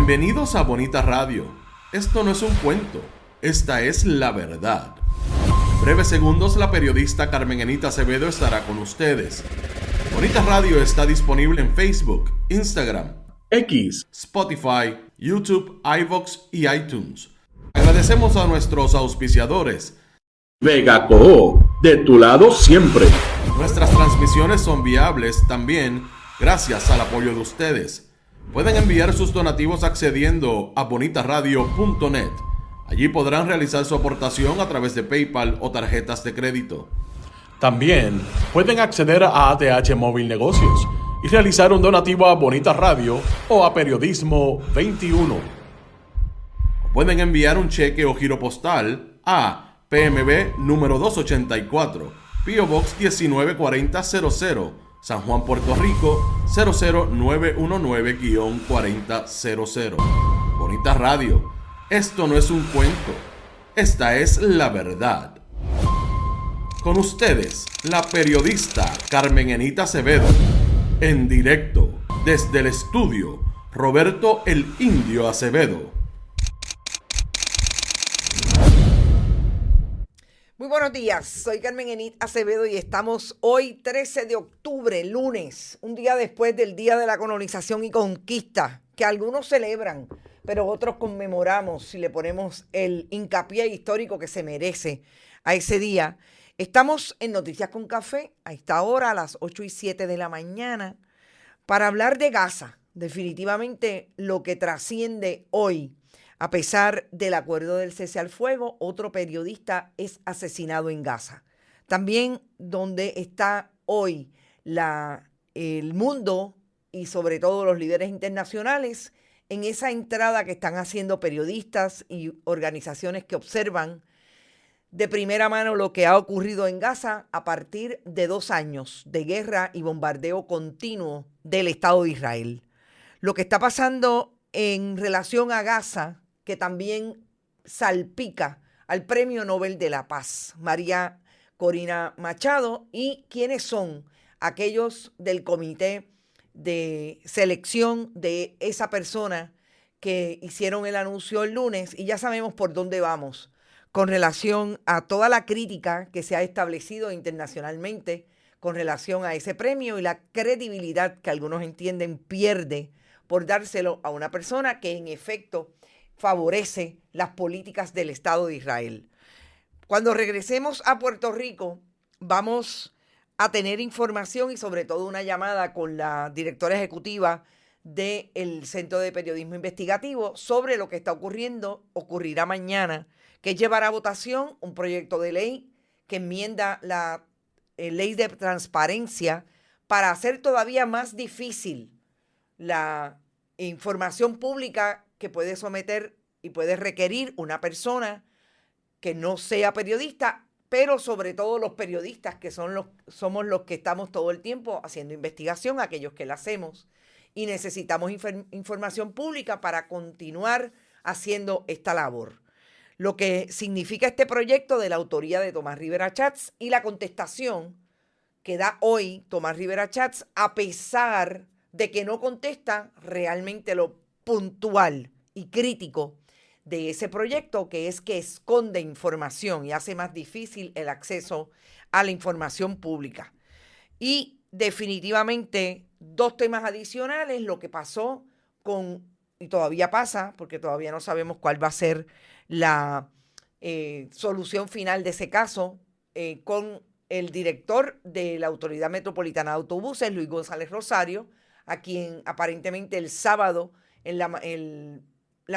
Bienvenidos a Bonita Radio. Esto no es un cuento, esta es la verdad. En breves segundos la periodista Carmen Enita Acevedo estará con ustedes. Bonita Radio está disponible en Facebook, Instagram, X, Spotify, YouTube, iVoox y iTunes. Agradecemos a nuestros auspiciadores. Vega Coop, de tu lado siempre. Nuestras transmisiones son viables también gracias al apoyo de ustedes. Pueden enviar sus donativos accediendo a bonitaradio.net. Allí podrán realizar su aportación a través de PayPal o tarjetas de crédito. También pueden acceder a ATH Móvil Negocios y realizar un donativo a Bonita Radio o a Periodismo 21. Pueden enviar un cheque o giro postal a PMB número 284, P.O. Box 194000, San Juan, Puerto Rico 00919-4000. Bonita Radio, esto no es un cuento, esta es la verdad. Con ustedes, la periodista Carmen Enita Acevedo, en directo desde el estudio Roberto el Indio Acevedo. Muy buenos días, soy Carmen Enita Acevedo y estamos hoy 13 de octubre, lunes, un día después del Día de la Colonización y Conquista, que algunos celebran, pero otros conmemoramos y le ponemos el hincapié histórico que se merece a ese día. Estamos en Noticias con Café a esta hora, a las 8:07 de la mañana, para hablar de Gaza, definitivamente lo que trasciende hoy. A pesar del acuerdo del cese al fuego, otro periodista es asesinado en Gaza. También donde está hoy el mundo y sobre todo los líderes internacionales en esa entrada que están haciendo periodistas y organizaciones que observan de primera mano lo que ha ocurrido en Gaza a partir de 2 años de guerra y bombardeo continuo del Estado de Israel. Lo que está pasando en relación a Gaza, que también salpica al Premio Nobel de la Paz, María Corina Machado, y quiénes son aquellos del comité de selección de esa persona que hicieron el anuncio el lunes, y ya sabemos por dónde vamos con relación a toda la crítica que se ha establecido internacionalmente con relación a ese premio y la credibilidad que algunos entienden pierde por dárselo a una persona que en efecto favorece las políticas del Estado de Israel. Cuando regresemos a Puerto Rico, vamos a tener información y sobre todo una llamada con la directora ejecutiva del Centro de Periodismo Investigativo sobre lo que está ocurrirá mañana, que es llevar a votación un proyecto de ley que enmienda la ley de transparencia para hacer todavía más difícil la información pública que puede someter y puede requerir una persona que no sea periodista, pero sobre todo los periodistas que somos los que estamos todo el tiempo haciendo investigación, aquellos que la hacemos, y necesitamos información pública para continuar haciendo esta labor. Lo que significa este proyecto de la autoría de Tomás Rivera Chats y la contestación que da hoy Tomás Rivera Chats, a pesar de que no contesta realmente lo puntual y crítico de ese proyecto, que es que esconde información y hace más difícil el acceso a la información pública. Y definitivamente 2 temas adicionales, lo que pasó y todavía pasa, porque todavía no sabemos cuál va a ser la solución final de ese caso, con el director de la Autoridad Metropolitana de Autobuses, Luis González Rosario, a quien aparentemente el sábado, en la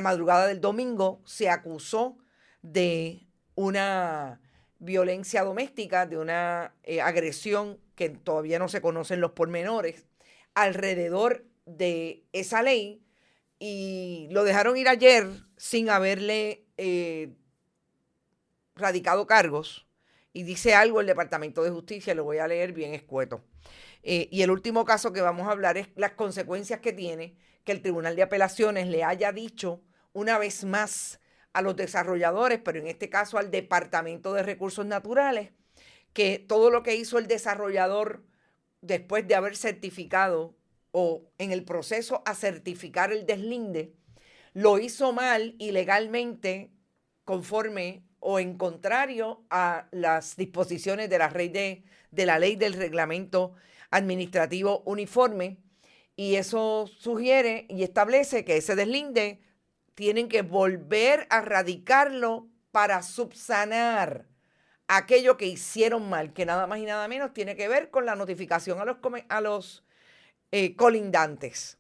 madrugada del domingo, se acusó de una violencia doméstica, de una agresión que todavía no se conocen los pormenores alrededor de esa ley, y lo dejaron ir ayer sin haberle radicado cargos. Y dice algo el Departamento de Justicia, lo voy a leer bien escueto. Y el último caso que vamos a hablar es las consecuencias que tiene que el Tribunal de Apelaciones le haya dicho una vez más a los desarrolladores, pero en este caso al Departamento de Recursos Naturales, que todo lo que hizo el desarrollador después de haber certificado o en el proceso a certificar el deslinde, lo hizo mal ilegalmente conforme o en contrario a las disposiciones de la ley del reglamento administrativo uniforme, y eso sugiere y establece que ese deslinde tienen que volver a radicarlo para subsanar aquello que hicieron mal, que nada más y nada menos tiene que ver con la notificación a los colindantes.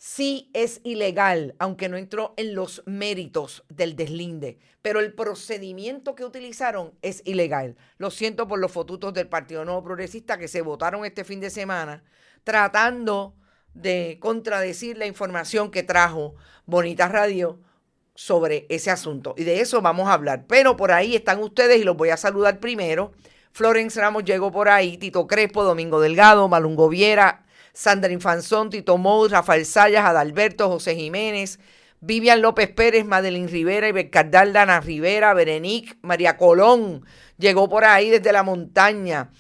Sí es ilegal, aunque no entró en los méritos del deslinde, pero el procedimiento que utilizaron es ilegal. Lo siento por los fotutos del Partido Nuevo Progresista que se votaron este fin de semana tratando de contradecir la información que trajo Bonita Radio sobre ese asunto. Y de eso vamos a hablar. Pero por ahí están ustedes y los voy a saludar primero. Florence Ramos llegó por ahí, Tito Crespo, Domingo Delgado, Malungo Viera, Sandra Infanzón, Tito Mou, Rafael Sayas, Adalberto, José Jiménez, Vivian López Pérez, Madeline Rivera, Ibercardal, Dana Rivera, Berenique, María Colón, llegó por ahí desde la montaña,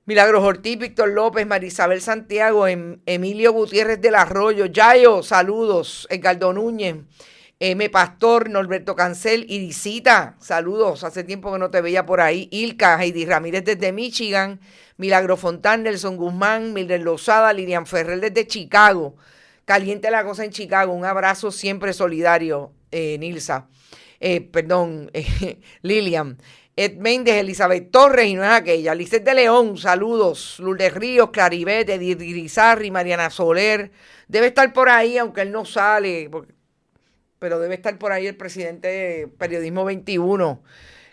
Milagros Ortiz, Víctor López, Marisabel Santiago, Emilio Gutiérrez del Arroyo, Yayo, saludos, Edgardo Núñez, M. Pastor, Norberto Cancel, Irisita, saludos, hace tiempo que no te veía por ahí, Ilka, Heidi Ramírez desde Michigan, Milagro Fontán, Nelson Guzmán, Mildred Lozada, Lilian Ferrer desde Chicago. Caliente la cosa en Chicago. Un abrazo siempre solidario, Nilsa. Lilian. Ed Méndez, Elizabeth Torres, y no es aquella. Lizeth de León, saludos. Lourdes Ríos, Claribet, Edith Irizarry, Mariana Soler. Debe estar por ahí, aunque él no sale, pero debe estar por ahí el presidente de Periodismo 21,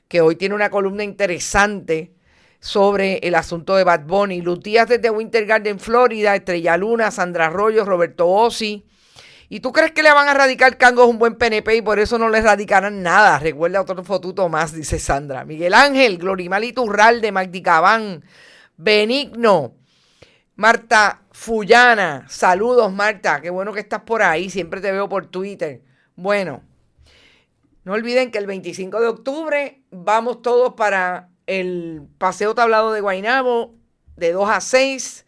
que hoy tiene una columna interesante sobre el asunto de Bad Bunny. Lutías desde Winter Garden, Florida, Estrella Luna, Sandra Arroyo, Roberto Ossi. ¿Y tú crees que le van a radicar Cangos un buen PNP y por eso no le radicarán nada? Recuerda otro fotuto más, dice Sandra. Miguel Ángel, Glorimal Iturralde, Magdi Cabán, Benigno, Marta Fullana. Saludos, Marta. Qué bueno que estás por ahí. Siempre te veo por Twitter. Bueno, no olviden que el 25 de octubre vamos todos para el Paseo Tablado de Guaynabo de 2 a 6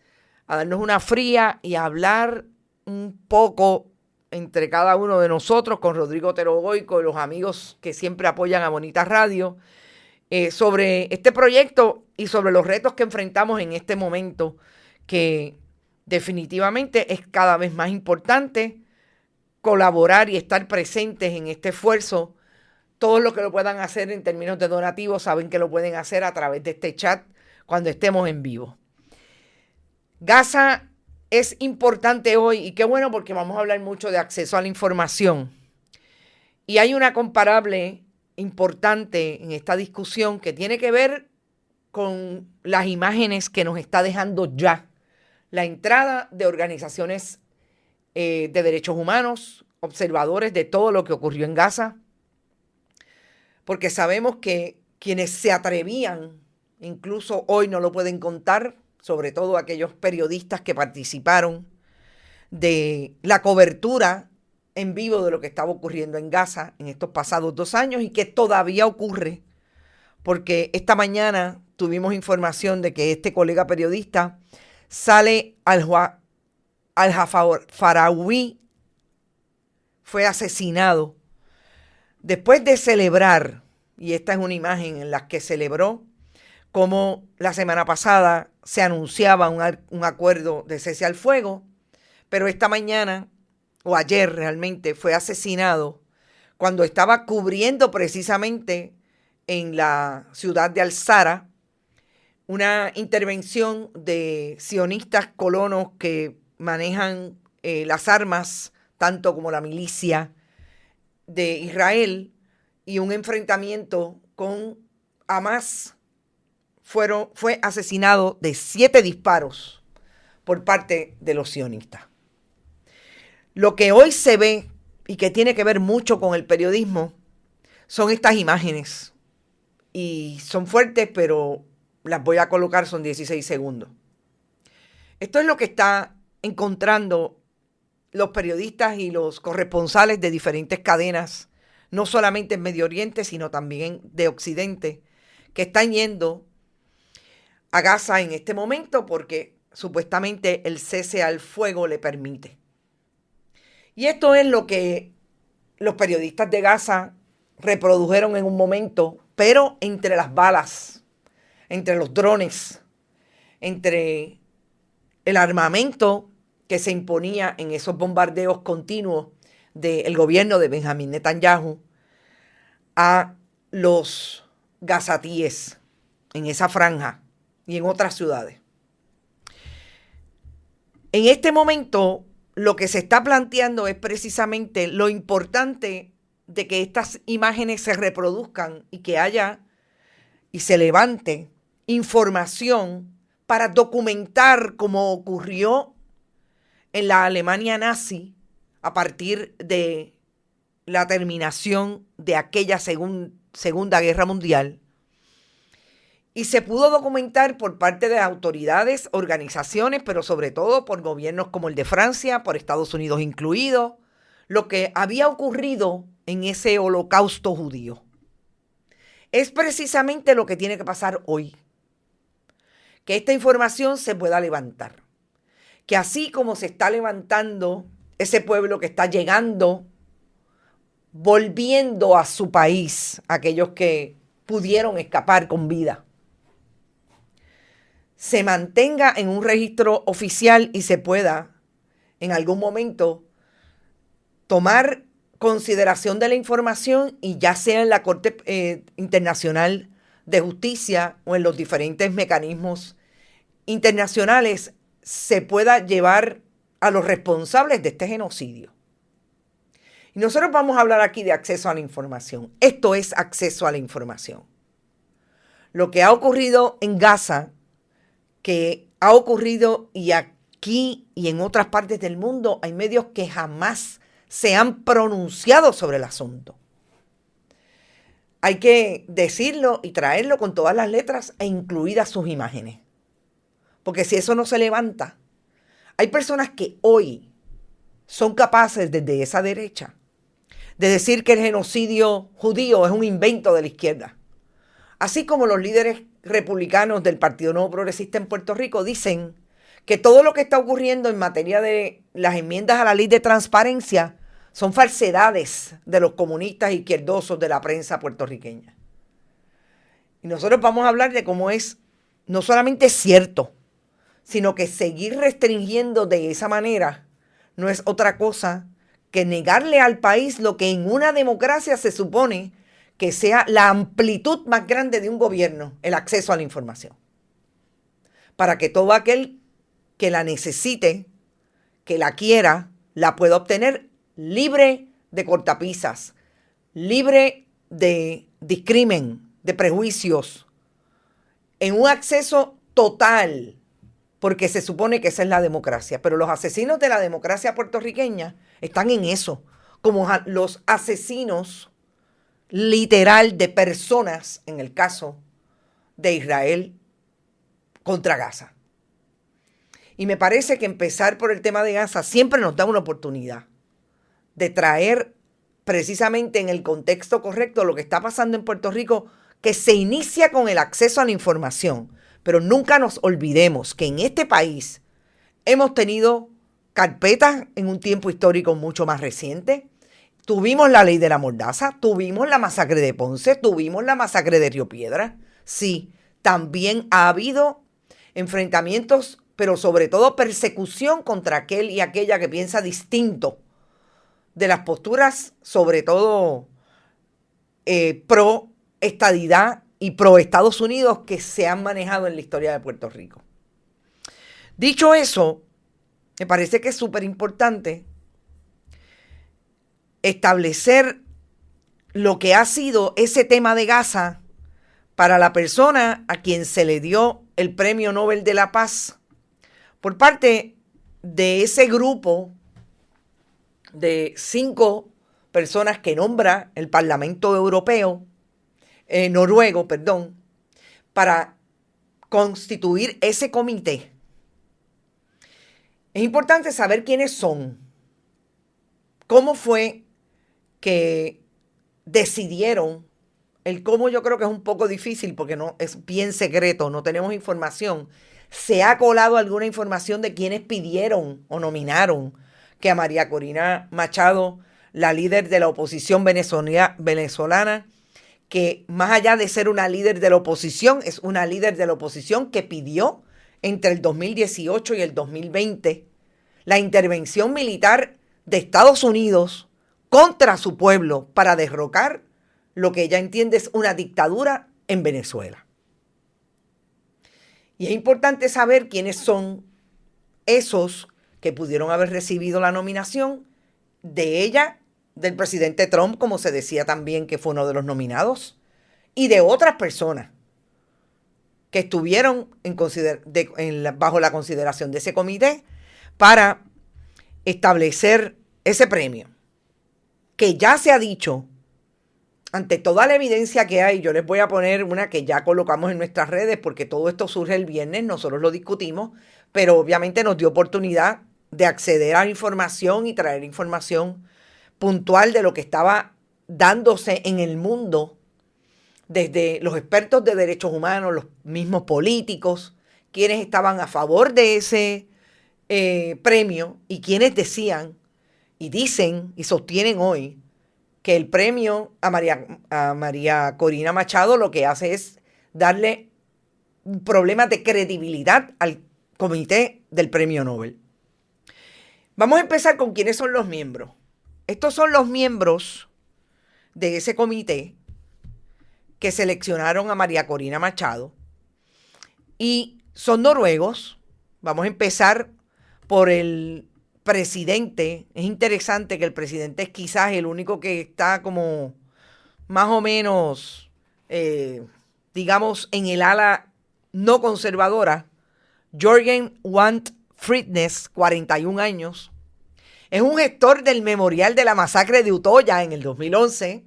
a darnos una fría y a hablar un poco entre cada uno de nosotros con Rodrigo Otero Goico y los amigos que siempre apoyan a Bonita Radio sobre este proyecto y sobre los retos que enfrentamos en este momento, que definitivamente es cada vez más importante colaborar y estar presentes en este esfuerzo. Todos los que lo puedan hacer en términos de donativos saben que lo pueden hacer a través de este chat cuando estemos en vivo. Gaza es importante hoy y qué bueno porque vamos a hablar mucho de acceso a la información. Y hay una comparable importante en esta discusión que tiene que ver con las imágenes que nos está dejando ya la entrada de organizaciones de derechos humanos, observadores de todo lo que ocurrió en Gaza, porque sabemos que quienes se atrevían, incluso hoy no lo pueden contar, sobre todo aquellos periodistas que participaron de la cobertura en vivo de lo que estaba ocurriendo en Gaza en estos pasados 2 años y que todavía ocurre, porque esta mañana tuvimos información de que este colega periodista Saleh Al-Jafarawi fue asesinado después de celebrar, y esta es una imagen en la que celebró como la semana pasada se anunciaba un acuerdo de cese al fuego, pero esta mañana, o ayer realmente, fue asesinado cuando estaba cubriendo precisamente en la ciudad de Al-Zara una intervención de sionistas colonos que manejan las armas, tanto como la milicia de Israel, y un enfrentamiento con Hamas. Fue asesinado de 7 disparos por parte de los sionistas. Lo que hoy se ve y que tiene que ver mucho con el periodismo son estas imágenes. Y son fuertes, pero las voy a colocar, son 16 segundos. Esto es lo que está encontrando los periodistas y los corresponsales de diferentes cadenas, no solamente en Medio Oriente, sino también de Occidente, que están yendo a Gaza en este momento porque supuestamente el cese al fuego le permite. Y esto es lo que los periodistas de Gaza reprodujeron en un momento, pero entre las balas, entre los drones, entre el armamento que se imponía en esos bombardeos continuos del gobierno de Benjamín Netanyahu a los gazatíes en esa franja y en otras ciudades. En este momento, lo que se está planteando es precisamente lo importante de que estas imágenes se reproduzcan y que haya y se levante información para documentar cómo ocurrió en la Alemania nazi a partir de la terminación de aquella Segunda Guerra Mundial. Y se pudo documentar por parte de autoridades, organizaciones, pero sobre todo por gobiernos como el de Francia, por Estados Unidos incluido, lo que había ocurrido en ese holocausto judío. Es precisamente lo que tiene que pasar hoy. Que esta información se pueda levantar. Que así como se está levantando ese pueblo que está llegando, volviendo a su país, aquellos que pudieron escapar con vida, se mantenga en un registro oficial y se pueda en algún momento tomar consideración de la información y ya sea en la Corte Internacional de Justicia o en los diferentes mecanismos internacionales se pueda llevar a los responsables de este genocidio. Y nosotros vamos a hablar aquí de acceso a la información. Esto es acceso a la información. Lo que ha ocurrido en Gaza, que ha ocurrido y aquí y en otras partes del mundo, hay medios que jamás se han pronunciado sobre el asunto. Hay que decirlo y traerlo con todas las letras e incluidas sus imágenes. Porque si eso no se levanta, hay personas que hoy son capaces desde esa derecha de decir que el genocidio judío es un invento de la izquierda. Así como los líderes republicanos del Partido Nuevo Progresista en Puerto Rico dicen que todo lo que está ocurriendo en materia de las enmiendas a la ley de transparencia son falsedades de los comunistas izquierdosos de la prensa puertorriqueña. Y nosotros vamos a hablar de cómo es no solamente cierto, sino que seguir restringiendo de esa manera no es otra cosa que negarle al país lo que en una democracia se supone que sea la amplitud más grande de un gobierno, el acceso a la información. Para que todo aquel que la necesite, que la quiera, la pueda obtener libre de cortapisas, libre de discrimen, de prejuicios, en un acceso total, porque se supone que esa es la democracia. Pero los asesinos de la democracia puertorriqueña están en eso, como los asesinos literal de personas, en el caso de Israel contra Gaza. Y me parece que empezar por el tema de Gaza siempre nos da una oportunidad de traer precisamente en el contexto correcto lo que está pasando en Puerto Rico, que se inicia con el acceso a la información. Pero nunca nos olvidemos que en este país hemos tenido carpetas en un tiempo histórico mucho más reciente. Tuvimos la ley de la mordaza, tuvimos la masacre de Ponce, tuvimos la masacre de Río Piedras. Sí, también ha habido enfrentamientos, pero sobre todo persecución contra aquel y aquella que piensa distinto de las posturas, sobre todo pro estadidad y pro Estados Unidos que se han manejado en la historia de Puerto Rico. Dicho eso, me parece que es súper importante establecer lo que ha sido ese tema de Gaza para la persona a quien se le dio el Premio Nobel de la Paz por parte de ese grupo de 5 personas que nombra el Parlamento Europeo, noruego, para constituir ese comité. Es importante saber quiénes son, cómo fue que decidieron, el cómo yo creo que es un poco difícil porque no es bien secreto, no tenemos información. Se ha colado alguna información de quiénes pidieron o nominaron que a María Corina Machado la líder de la oposición venezolana, que más allá de ser una líder de la oposición, es una líder de la oposición que pidió entre el 2018 y el 2020 la intervención militar de Estados Unidos contra su pueblo para derrocar lo que ella entiende es una dictadura en Venezuela. Y es importante saber quiénes son esos que pudieron haber recibido la nominación de ella, del presidente Trump, como se decía también que fue uno de los nominados, y de otras personas que estuvieron bajo la consideración de ese comité para establecer ese premio, que ya se ha dicho, ante toda la evidencia que hay. Yo les voy a poner una que ya colocamos en nuestras redes, porque todo esto surge el viernes, nosotros lo discutimos, pero obviamente nos dio oportunidad de acceder a la información y traer información puntual de lo que estaba dándose en el mundo, desde los expertos de derechos humanos, los mismos políticos, quienes estaban a favor de ese premio y quienes decían y dicen y sostienen hoy que el premio a María Corina Machado lo que hace es darle problemas de credibilidad al comité del premio Nobel. Vamos a empezar con quiénes son los miembros. Estos son los miembros de ese comité que seleccionaron a María Corina Machado y son noruegos. Vamos a empezar por el presidente. Es interesante que el presidente es quizás el único que está como más o menos, digamos, en el ala no conservadora. Jørgen Wandt Fridnes, 41 años. Es un gestor del memorial de la masacre de Utoya en el 2011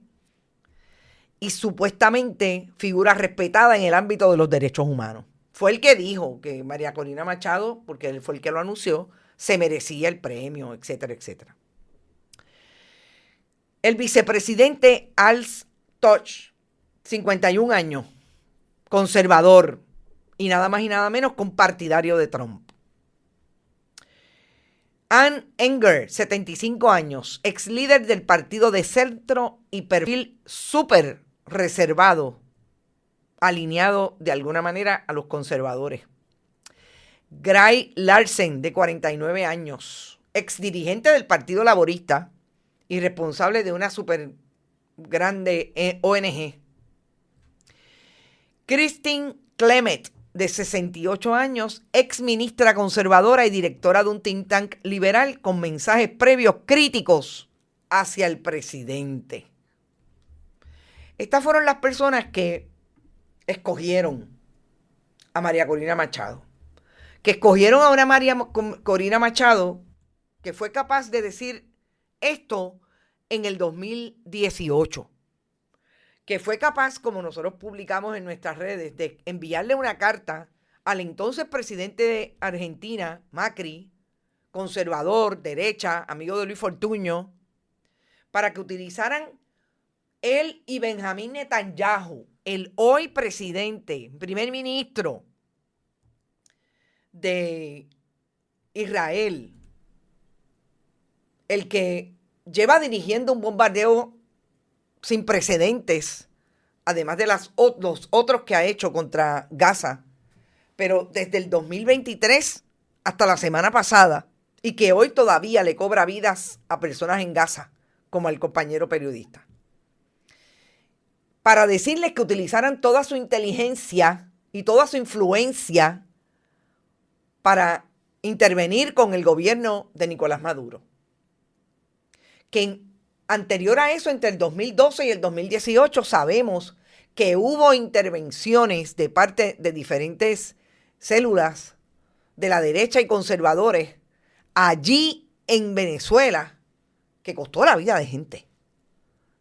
y supuestamente figura respetada en el ámbito de los derechos humanos. Fue el que dijo que María Corina Machado, porque él fue el que lo anunció, se merecía el premio, etcétera, etcétera. El vicepresidente Als Toch, 51 años, conservador y nada más y nada menos compartidario de Trump. Ann Enger, 75 años, ex líder del partido de centro y perfil súper reservado, alineado de alguna manera a los conservadores. Gray Larsen, de 49 años, ex dirigente del Partido Laborista y responsable de una súper grande ONG. Christine Clement, de 68 años, ex ministra conservadora y directora de un think tank liberal con mensajes previos críticos hacia el presidente. Estas fueron las personas que escogieron a María Corina Machado. Que escogieron a una María Corina Machado que fue capaz de decir esto en el 2018. Que fue capaz, como nosotros publicamos en nuestras redes, de enviarle una carta al entonces presidente de Argentina, Macri, conservador, derecha, amigo de Luis Fortuño, para que utilizaran él y Benjamín Netanyahu, el hoy presidente, primer ministro de Israel, el que lleva dirigiendo un bombardeo sin precedentes, además de los otros que ha hecho contra Gaza, pero desde el 2023 hasta la semana pasada, y que hoy todavía le cobra vidas a personas en Gaza, como al compañero periodista, para decirles que utilizaran toda su inteligencia y toda su influencia para intervenir con el gobierno de Nicolás Maduro. Que anterior a eso, entre el 2012 y el 2018, sabemos que hubo intervenciones de parte de diferentes células de la derecha y conservadores allí en Venezuela, que costó la vida de gente.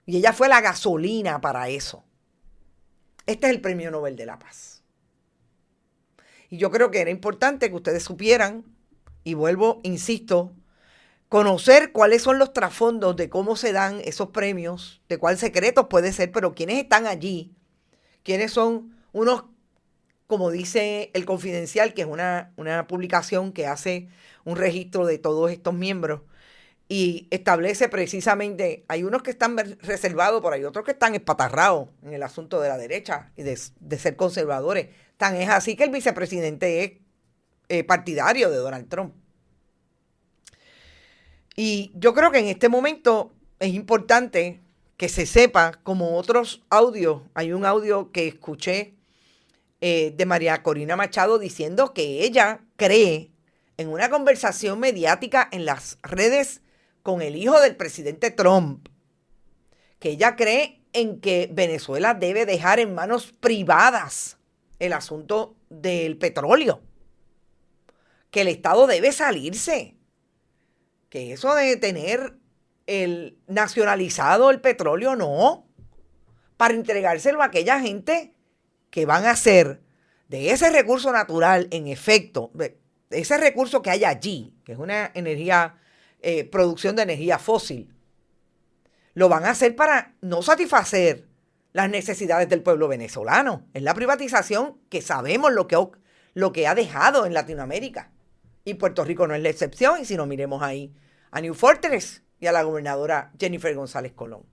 Y ella fue la gasolina para eso. Este es el Premio Nobel de la Paz. Y yo creo que era importante que ustedes supieran, y vuelvo, insisto, conocer cuáles son los trasfondos de cómo se dan esos premios, de cuál secretos puede ser, pero quiénes están allí, quiénes son unos, como dice El Confidencial, que es una publicación que hace un registro de todos estos miembros, y establece precisamente, hay unos que están reservados, pero hay otros que están espatarrados en el asunto de la derecha y de ser conservadores. Tan es así que el vicepresidente es partidario de Donald Trump. Y yo creo que en este momento es importante que se sepa, como otros audios, hay un audio que escuché de María Corina Machado diciendo que ella cree en una conversación mediática en las redes con el hijo del presidente Trump, que ella cree en que Venezuela debe dejar en manos privadas el asunto del petróleo, que el Estado debe salirse, que eso de tener el nacionalizado el petróleo no, para entregárselo a aquella gente que van a hacer de ese recurso natural, en efecto, de ese recurso que hay allí, que es una energía, producción de energía fósil, lo van a hacer para no satisfacer las necesidades del pueblo venezolano. Es la privatización que sabemos lo que ha dejado en Latinoamérica. Y Puerto Rico no es la excepción, y si no, miremos ahí a New Fortress y a la gobernadora Jennifer González Colón.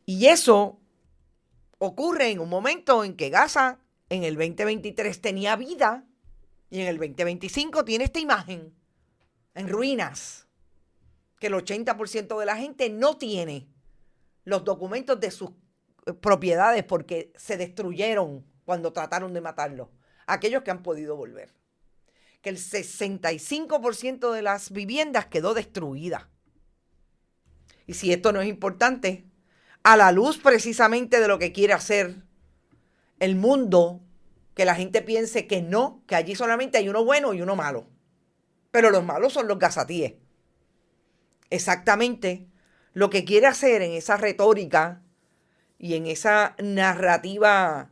Y eso ocurre en un momento en que Gaza en el 2023 tenía vida y en el 2025 tiene esta imagen en ruinas, que el 80% de la gente no tiene los documentos de sus propiedades porque se destruyeron cuando trataron de matarlos, aquellos que han podido volver. Que el 65% de las viviendas quedó destruida. Y si esto no es importante, a la luz precisamente de lo que quiere hacer el mundo, que la gente piense que no, que allí solamente hay uno bueno y uno malo. Pero los malos son los gazatíes. Exactamente lo que quiere hacer en esa retórica y en esa narrativa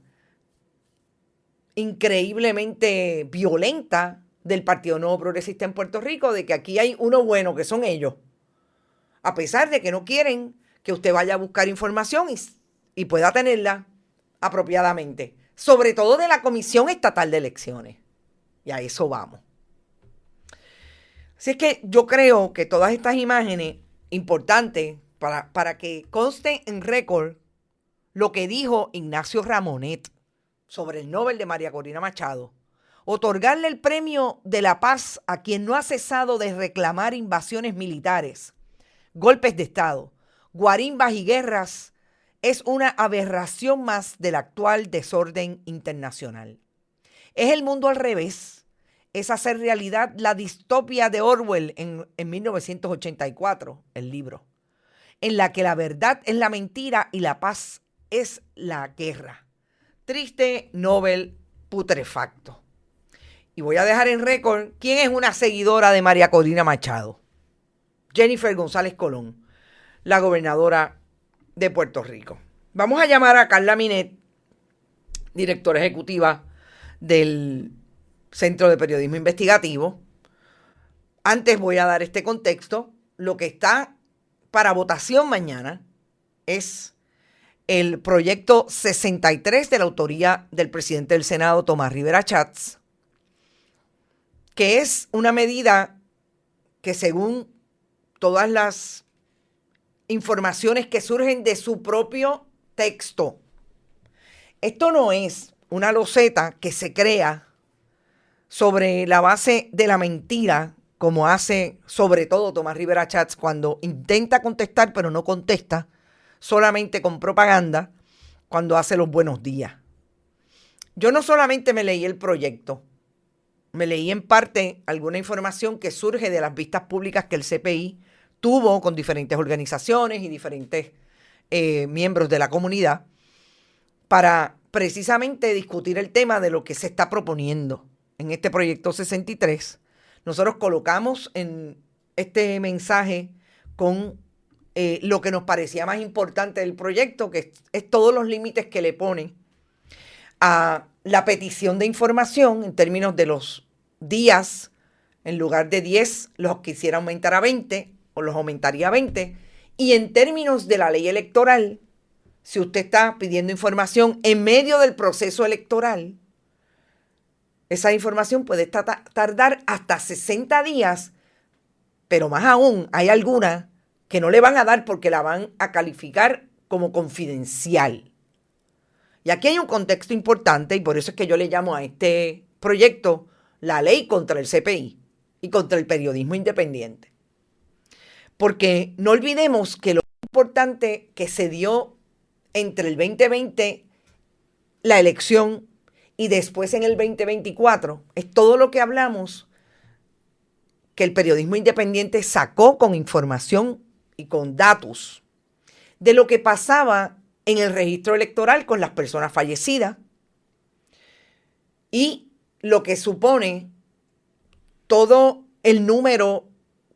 increíblemente violenta del Partido Nuevo Progresista en Puerto Rico, de que aquí hay uno bueno, que son ellos. A pesar de que no quieren que usted vaya a buscar información y pueda tenerla apropiadamente. Sobre todo de la Comisión Estatal de Elecciones. Y a eso vamos. Así es que yo creo que todas estas imágenes importantes para que conste en récord lo que dijo Ignacio Ramonet sobre el Nobel de María Corina Machado. Otorgarle el premio de la paz a quien no ha cesado de reclamar invasiones militares, golpes de Estado, guarimbas y guerras es una aberración más del actual desorden internacional. Es el mundo al revés. Es hacer realidad la distopia de Orwell en 1984, el libro, en la que la verdad es la mentira y la paz es la guerra. Triste Nobel putrefacto. Y voy a dejar en récord quién es una seguidora de María Corina Machado. Jennifer González Colón, la gobernadora de Puerto Rico. Vamos a llamar a Carla Minet, directora ejecutiva del Centro de Periodismo Investigativo. Antes voy a dar este contexto. Lo que está para votación mañana es el proyecto 63 de la autoría del presidente del Senado, Tomás Rivera Schatz, que es una medida que, según todas las informaciones que surgen de su propio texto, esto no es una loseta que se crea sobre la base de la mentira, como hace sobre todo Tomás Rivera Schatz cuando intenta contestar, pero no contesta, solamente con propaganda, cuando hace los buenos días. Yo no solamente me leí el proyecto, me leí en parte alguna información que surge de las vistas públicas que el CPI tuvo con diferentes organizaciones y diferentes miembros de la comunidad para precisamente discutir el tema de lo que se está proponiendo en este proyecto 63. Nosotros colocamos en este mensaje con lo que nos parecía más importante del proyecto, que es todos los límites que le ponen a la petición de información en términos de los días. En lugar de 10, los quisiera aumentar a 20 o los aumentaría a 20. Y en términos de la ley electoral, si usted está pidiendo información en medio del proceso electoral, esa información puede tardar hasta 60 días pero más aún hay algunas que no le van a dar porque la van a calificar como confidencial. Y aquí hay un contexto importante y por eso es que yo le llamo a este proyecto la ley contra el CPI y contra el periodismo independiente. Porque no olvidemos que lo importante que se dio entre el 2020, la elección, y después en el 2024, es todo lo que hablamos que el periodismo independiente sacó con información y con datos de lo que pasaba en el registro electoral con las personas fallecidas y lo que supone todo el número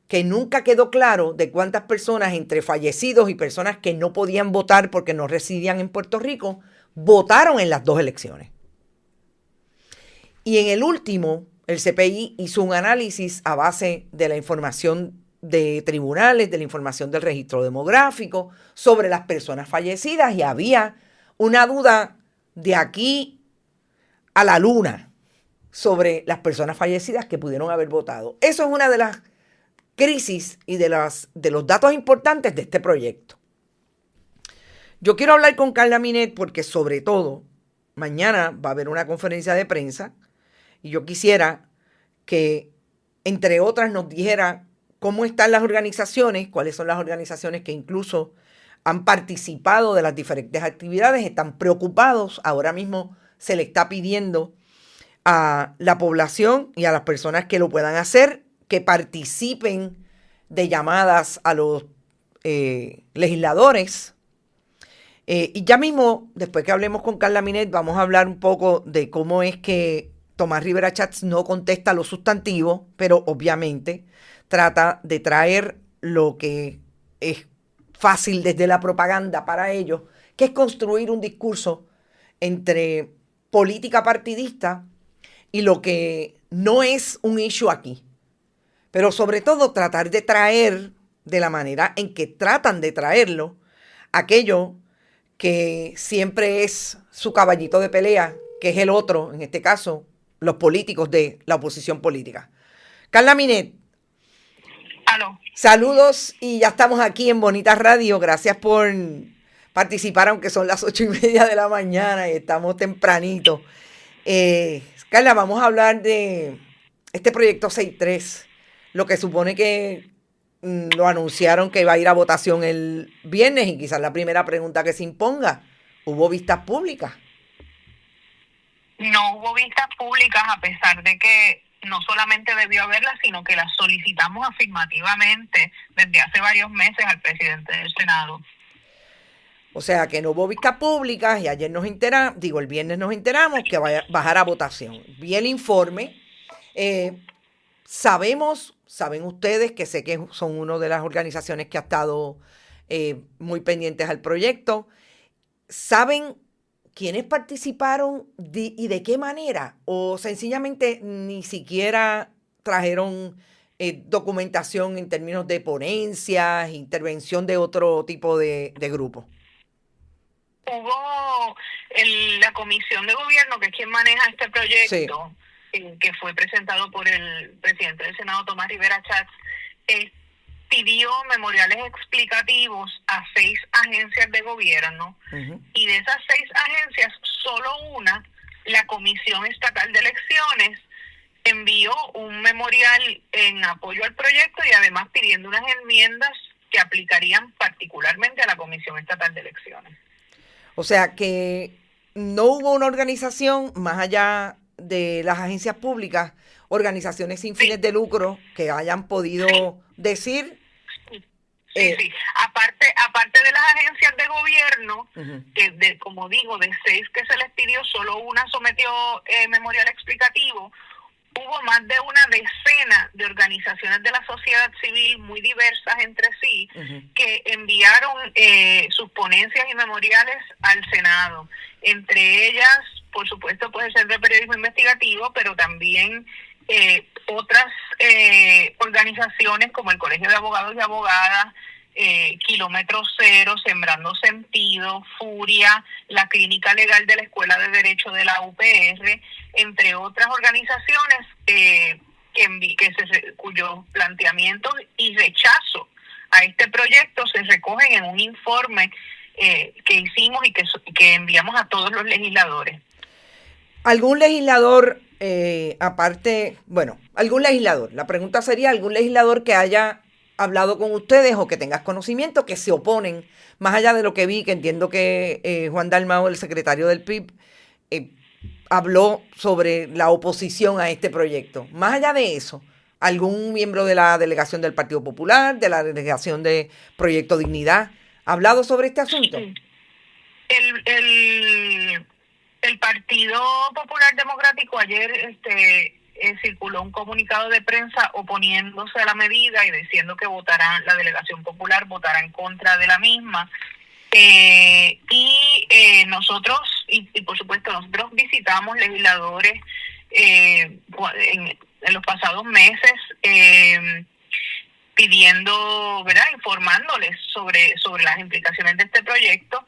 que nunca quedó claro de cuántas personas entre fallecidos y personas que no podían votar porque no residían en Puerto Rico, votaron en las dos elecciones. Y en el último, el CPI hizo un análisis a base de la información de tribunales, de la información del registro demográfico, sobre las personas fallecidas, y había una duda de aquí a la luna sobre las personas fallecidas que pudieron haber votado. Eso es una de las crisis y de los datos importantes de este proyecto. Yo quiero hablar con Carla Minet porque sobre todo mañana va a haber una conferencia de prensa y yo quisiera que entre otras nos dijera cómo están las organizaciones, cuáles son las organizaciones que incluso han participado de las diferentes actividades, están preocupados. Ahora mismo se le está pidiendo a la población y a las personas que lo puedan hacer que participen de llamadas a los legisladores. Y ya mismo, después que hablemos con Carla Minet, vamos a hablar un poco de cómo es que Tomás Rivera Chats no contesta los sustantivos, pero obviamente trata de traer lo que es fácil desde la propaganda para ellos, que es construir un discurso entre política partidista y lo que no es un issue aquí. Pero sobre todo tratar de traer, de la manera en que tratan de traerlo, aquello que siempre es su caballito de pelea, que es el otro, en este caso, los políticos de la oposición política. Carla Minet. Aló. Saludos y ya estamos aquí en Bonita Radio. Gracias por participar, aunque son las 8:30 de la mañana y estamos tempranito. Carla, vamos a hablar de este proyecto 6.3, lo que supone que lo anunciaron que va a ir a votación el viernes y quizás la primera pregunta que se imponga, ¿hubo vistas públicas? No hubo vistas públicas, a pesar de que no solamente debió haberlas, sino que las solicitamos afirmativamente desde hace varios meses al presidente del Senado. O sea, que no hubo vistas públicas y ayer el viernes nos enteramos que va a bajar a votación. Vi el informe. Saben ustedes que sé que son una de las organizaciones que ha estado muy pendientes al proyecto. ¿Saben quiénes participaron y de qué manera? ¿O sencillamente ni siquiera trajeron documentación en términos de ponencias, intervención de otro tipo de grupo? Hubo la Comisión de Gobierno, que es quien maneja este proyecto, que fue presentado por el presidente del Senado, Tomás Rivera Chats, pidió memoriales explicativos a 6 agencias de gobierno, y de esas 6 agencias, solo una, la Comisión Estatal de Elecciones, envió un memorial en apoyo al proyecto y además pidiendo unas enmiendas que aplicarían particularmente a la Comisión Estatal de Elecciones. O sea que no hubo una organización más allá de las agencias públicas, organizaciones sin fines de lucro que hayan podido decir. Sí. Aparte de las agencias de gobierno, que como digo, de 6 que se les pidió, solo una sometió memorial explicativo. Hubo más de una decena de organizaciones de la sociedad civil muy diversas entre sí, que enviaron sus ponencias y memoriales al Senado. Entre ellas, por supuesto, puede ser de periodismo investigativo, pero también otras organizaciones como el Colegio de Abogados y Abogadas, Kilómetro Cero, Sembrando Sentido, Furia, la Clínica Legal de la Escuela de Derecho de la UPR, entre otras organizaciones cuyos planteamientos y rechazo a este proyecto se recogen en un informe que hicimos y que enviamos a todos los legisladores. ¿Algún legislador, algún legislador? La pregunta sería, ¿algún legislador que haya hablado con ustedes o que tengas conocimiento que se oponen, más allá de lo que vi, que entiendo que Juan Dalmau, el secretario del PIB, habló sobre la oposición a este proyecto? Más allá de eso, ¿algún miembro de la delegación del Partido Popular, de la delegación de Proyecto Dignidad, ha hablado sobre este asunto? El Partido Popular Democrático ayer circuló un comunicado de prensa oponiéndose a la medida y diciendo que la delegación popular votará en contra de la misma. Nosotros, y por supuesto, nosotros visitamos legisladores en los pasados meses pidiendo, ¿verdad?, informándoles sobre las implicaciones de este proyecto,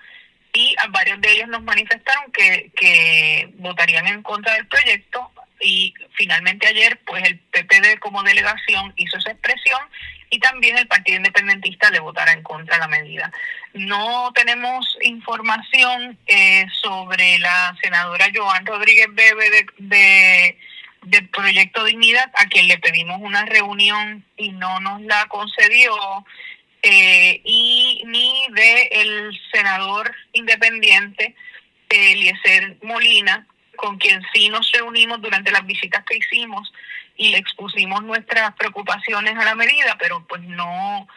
y a varios de ellos nos manifestaron que votarían en contra del proyecto, y finalmente ayer pues el PPD como delegación hizo esa expresión y también el Partido Independentista le votará en contra de la medida. No tenemos información sobre la senadora Joan Rodríguez Bebe del Proyecto Dignidad, a quien le pedimos una reunión y no nos la concedió, y ni del senador independiente Eliezer Molina, con quien sí nos reunimos durante las visitas que hicimos y le expusimos nuestras preocupaciones a la medida, pero pues no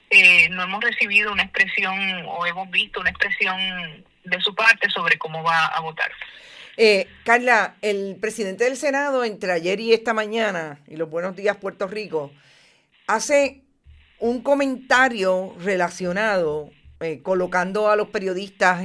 hemos recibido una expresión o hemos visto una expresión de su parte sobre cómo va a votar. Carla, el presidente del Senado entre ayer y esta mañana, y los buenos días Puerto Rico, hace un comentario relacionado, colocando a los periodistas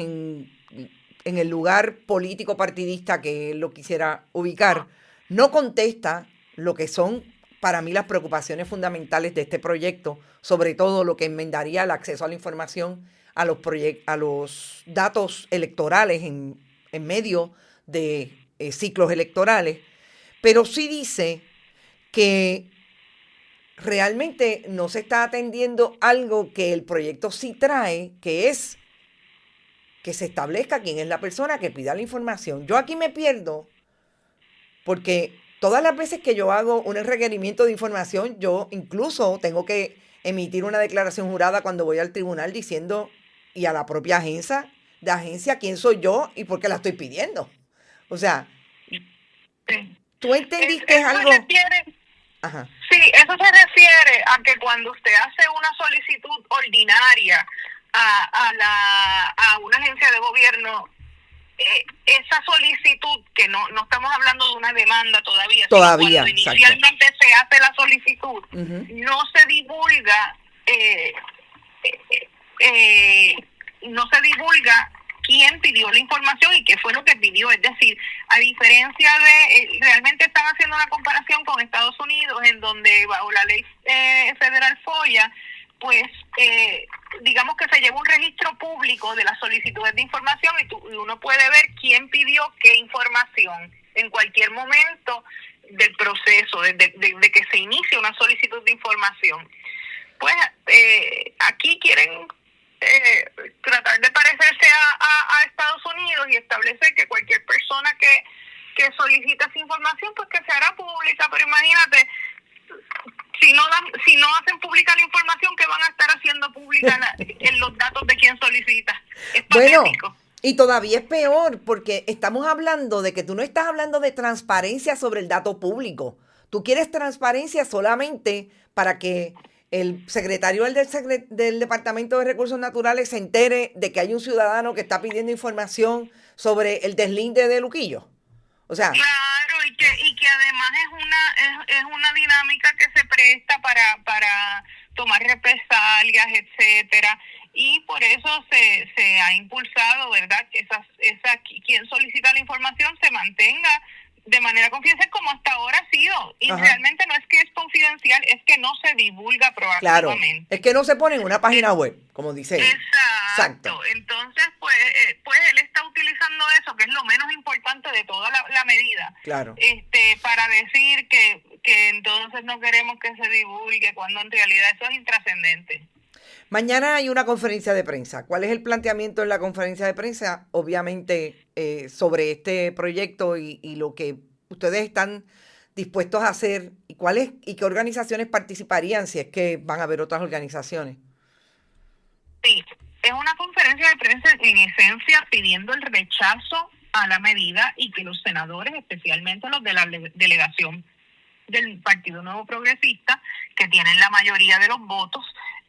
en el lugar político partidista que él lo quisiera ubicar. No contesta lo que son para mí las preocupaciones fundamentales de este proyecto, sobre todo lo que enmendaría el acceso a la información a los datos electorales en medio de ciclos electorales, pero sí dice que realmente no se está atendiendo algo que el proyecto sí trae, que es que se establezca quién es la persona que pida la información. Yo aquí me pierdo porque todas las veces que yo hago un requerimiento de información, yo incluso tengo que emitir una declaración jurada cuando voy al tribunal diciendo, y a la propia agencia, quién soy yo y por qué la estoy pidiendo. O sea, ¿tú entendiste algo? Ajá. Sí, eso se refiere a que cuando usted hace una solicitud ordinaria a una agencia de gobierno, esa solicitud, que no estamos hablando de una demanda todavía, cuando inicialmente se hace la solicitud, no se divulga quién pidió la información y qué fue lo que pidió. Es decir, a diferencia de, realmente están haciendo una comparación con Estados Unidos, en donde bajo la ley federal FOIA, pues digamos que se lleva un registro público de las solicitudes de información y uno puede ver quién pidió qué información en cualquier momento del proceso, desde que se inicia una solicitud de información. Pues aquí quieren tratar de parecerse a Estados Unidos y establecer que cualquier persona que solicita esa información, pues que se hará pública. Pero imagínate, si no hacen pública la información, ¿qué van a estar haciendo pública en los datos de quien solicita? Es patético. Bueno, y todavía es peor, porque estamos hablando de que tú no estás hablando de transparencia sobre el dato público. Tú quieres transparencia solamente para que el secretario del Departamento de Recursos Naturales se entere de que hay un ciudadano que está pidiendo información sobre el deslinde de Luquillo. O sea, claro, y que además es una dinámica que se presta para tomar represalias, etcétera, y por eso se ha impulsado, ¿verdad?, que quien solicita la información se mantenga de manera confidencial como hasta ahora ha sido. Y realmente no es que es confidencial, es que no se divulga proactivamente. Claro, es que no se pone en una página web, como dice él. Exacto. Entonces, pues él está utilizando eso, que es lo menos importante de toda la medida. Claro. Para decir que que entonces no queremos que se divulgue, cuando en realidad eso es intrascendente. Mañana hay una conferencia de prensa. ¿Cuál es el planteamiento en la conferencia de prensa? Obviamente sobre este proyecto y lo que ustedes están dispuestos a hacer y cuáles y qué organizaciones participarían, si es que van a haber otras organizaciones. Sí, es una conferencia de prensa en esencia pidiendo el rechazo a la medida y que los senadores, especialmente los de la delegación del Partido Nuevo Progresista, que tienen la mayoría de los votos,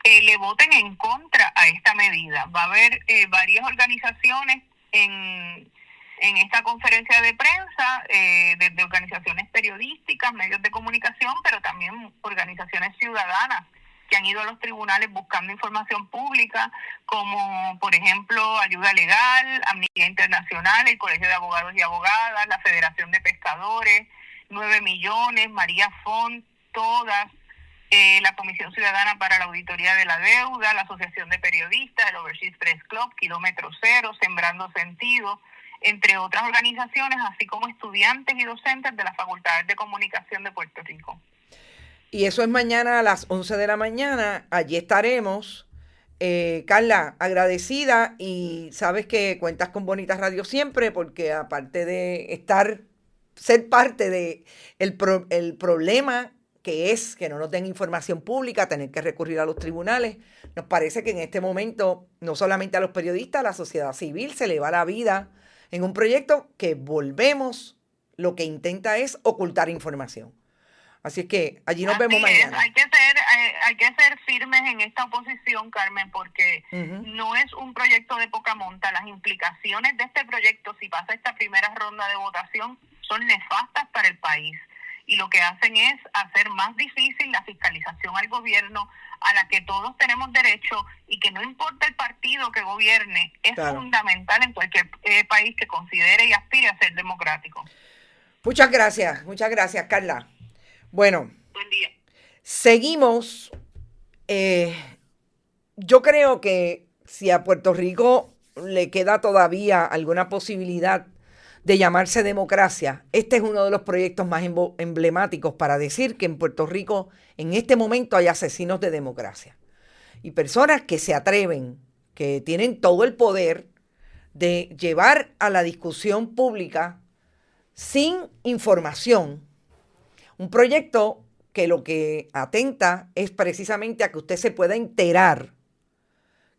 le voten en contra a esta medida. Va a haber varias organizaciones en esta conferencia de prensa, desde organizaciones periodísticas, medios de comunicación, pero también organizaciones ciudadanas que han ido a los tribunales buscando información pública, como por ejemplo Ayuda Legal, Amnistía Internacional, el Colegio de Abogados y Abogadas, la Federación de Pescadores, 9 Millones, María Font, todas, la Comisión Ciudadana para la Auditoría de la Deuda, la Asociación de Periodistas, el Overseas Press Club, Kilómetro Cero, Sembrando Sentido, entre otras organizaciones, así como estudiantes y docentes de las Facultades de Comunicación de Puerto Rico. Y eso es mañana a las 11 de la mañana. Allí estaremos. Carla, agradecida, y sabes que cuentas con Bonita Radio siempre, porque aparte de ser parte de el problema que es que no nos den información pública, tener que recurrir a los tribunales, nos parece que en este momento no solamente a los periodistas, a la sociedad civil se le va la vida en un proyecto que lo que intenta es ocultar información. Así es que allí nos vemos mañana. Hay que ser firmes en esta oposición, Carmen, porque no es un proyecto de poca monta. Las implicaciones de este proyecto, si pasa esta primera ronda de votación, son nefastas para el país. Y lo que hacen es hacer más difícil la fiscalización al gobierno, a la que todos tenemos derecho, y que no importa el partido que gobierne, es fundamental en cualquier país que considere y aspire a ser democrático. Muchas gracias, Carla. Bueno, buen día. Seguimos. Yo creo que si a Puerto Rico le queda todavía alguna posibilidad de llamarse democracia, este es uno de los proyectos más emblemáticos para decir que en Puerto Rico en este momento hay asesinos de democracia y personas que se atreven, que tienen todo el poder de llevar a la discusión pública sin información un proyecto que lo que atenta es precisamente a que usted se pueda enterar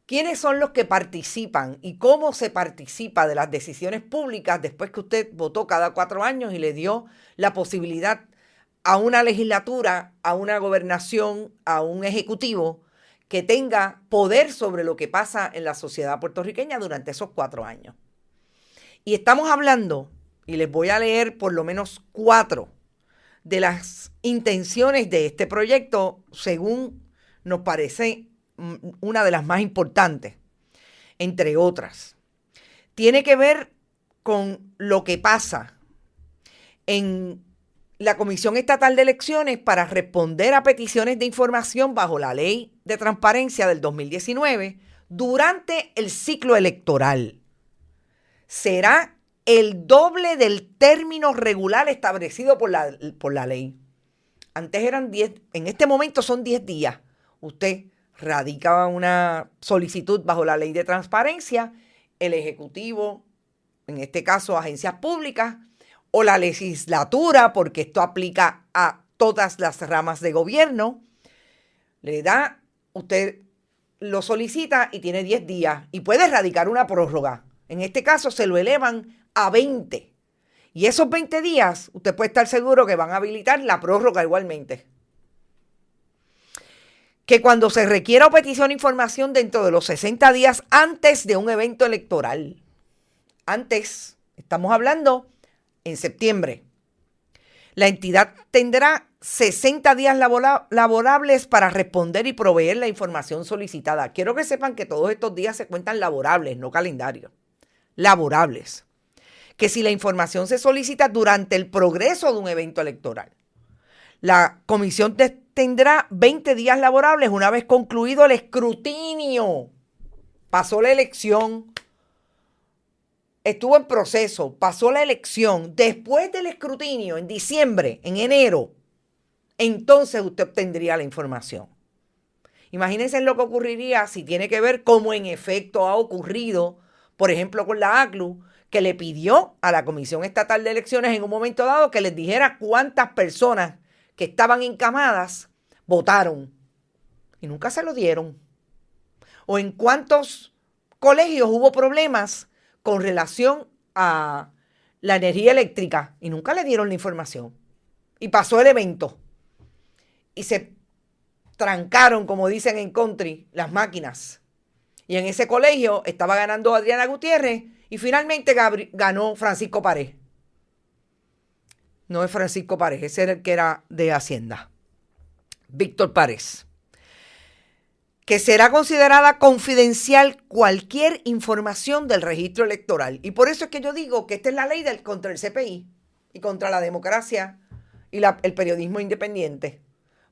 quiénes son los que participan y cómo se participa de las decisiones públicas después que usted votó cada 4 años y le dio la posibilidad a una legislatura, a una gobernación, a un ejecutivo que tenga poder sobre lo que pasa en la sociedad puertorriqueña durante esos 4 años. Y estamos hablando, y les voy a leer por lo menos 4 de las intenciones de este proyecto, según nos parece una de las más importantes, entre otras. Tiene que ver con lo que pasa en la Comisión Estatal de Elecciones para responder a peticiones de información bajo la Ley de Transparencia del 2019 durante el ciclo electoral. Será el doble del término regular establecido por la ley. Antes eran 10, en este momento son 10 días. Usted radicaba una solicitud bajo la Ley de Transparencia, el Ejecutivo, en este caso agencias públicas, o la legislatura, porque esto aplica a todas las ramas de gobierno, le da, usted lo solicita y tiene 10 días y puede radicar una prórroga. En este caso se lo elevan a 20. Y esos 20 días, usted puede estar seguro que van a habilitar la prórroga igualmente. Que cuando se requiera o peticione información dentro de los 60 días antes de un evento electoral, antes, estamos hablando en septiembre, la entidad tendrá 60 días laborables para responder y proveer la información solicitada. Quiero que sepan que todos estos días se cuentan laborables, no calendario. Laborables. Que si la información se solicita durante el progreso de un evento electoral, la comisión tendrá 20 días laborables una vez concluido el escrutinio. Pasó la elección, estuvo en proceso, pasó la elección. Después del escrutinio, en diciembre, en enero, entonces usted obtendría la información. Imagínense lo que ocurriría si tiene que ver cómo en efecto ha ocurrido, por ejemplo, con la ACLU, que le pidió a la Comisión Estatal de Elecciones en un momento dado que les dijera cuántas personas que estaban encamadas votaron. Y nunca se lo dieron. O en cuántos colegios hubo problemas con relación a la energía eléctrica. Y nunca le dieron la información. Y pasó el evento. Y se trancaron, como dicen en country, las máquinas. Y en ese colegio estaba ganando Adriana Gutiérrez y finalmente ganó Francisco Párez. No es Francisco Párez, ese era el que era de Hacienda. Víctor Párez. Que será considerada confidencial cualquier información del registro electoral. Y por eso es que yo digo que esta es la ley contra el CPI y contra la democracia y el periodismo independiente.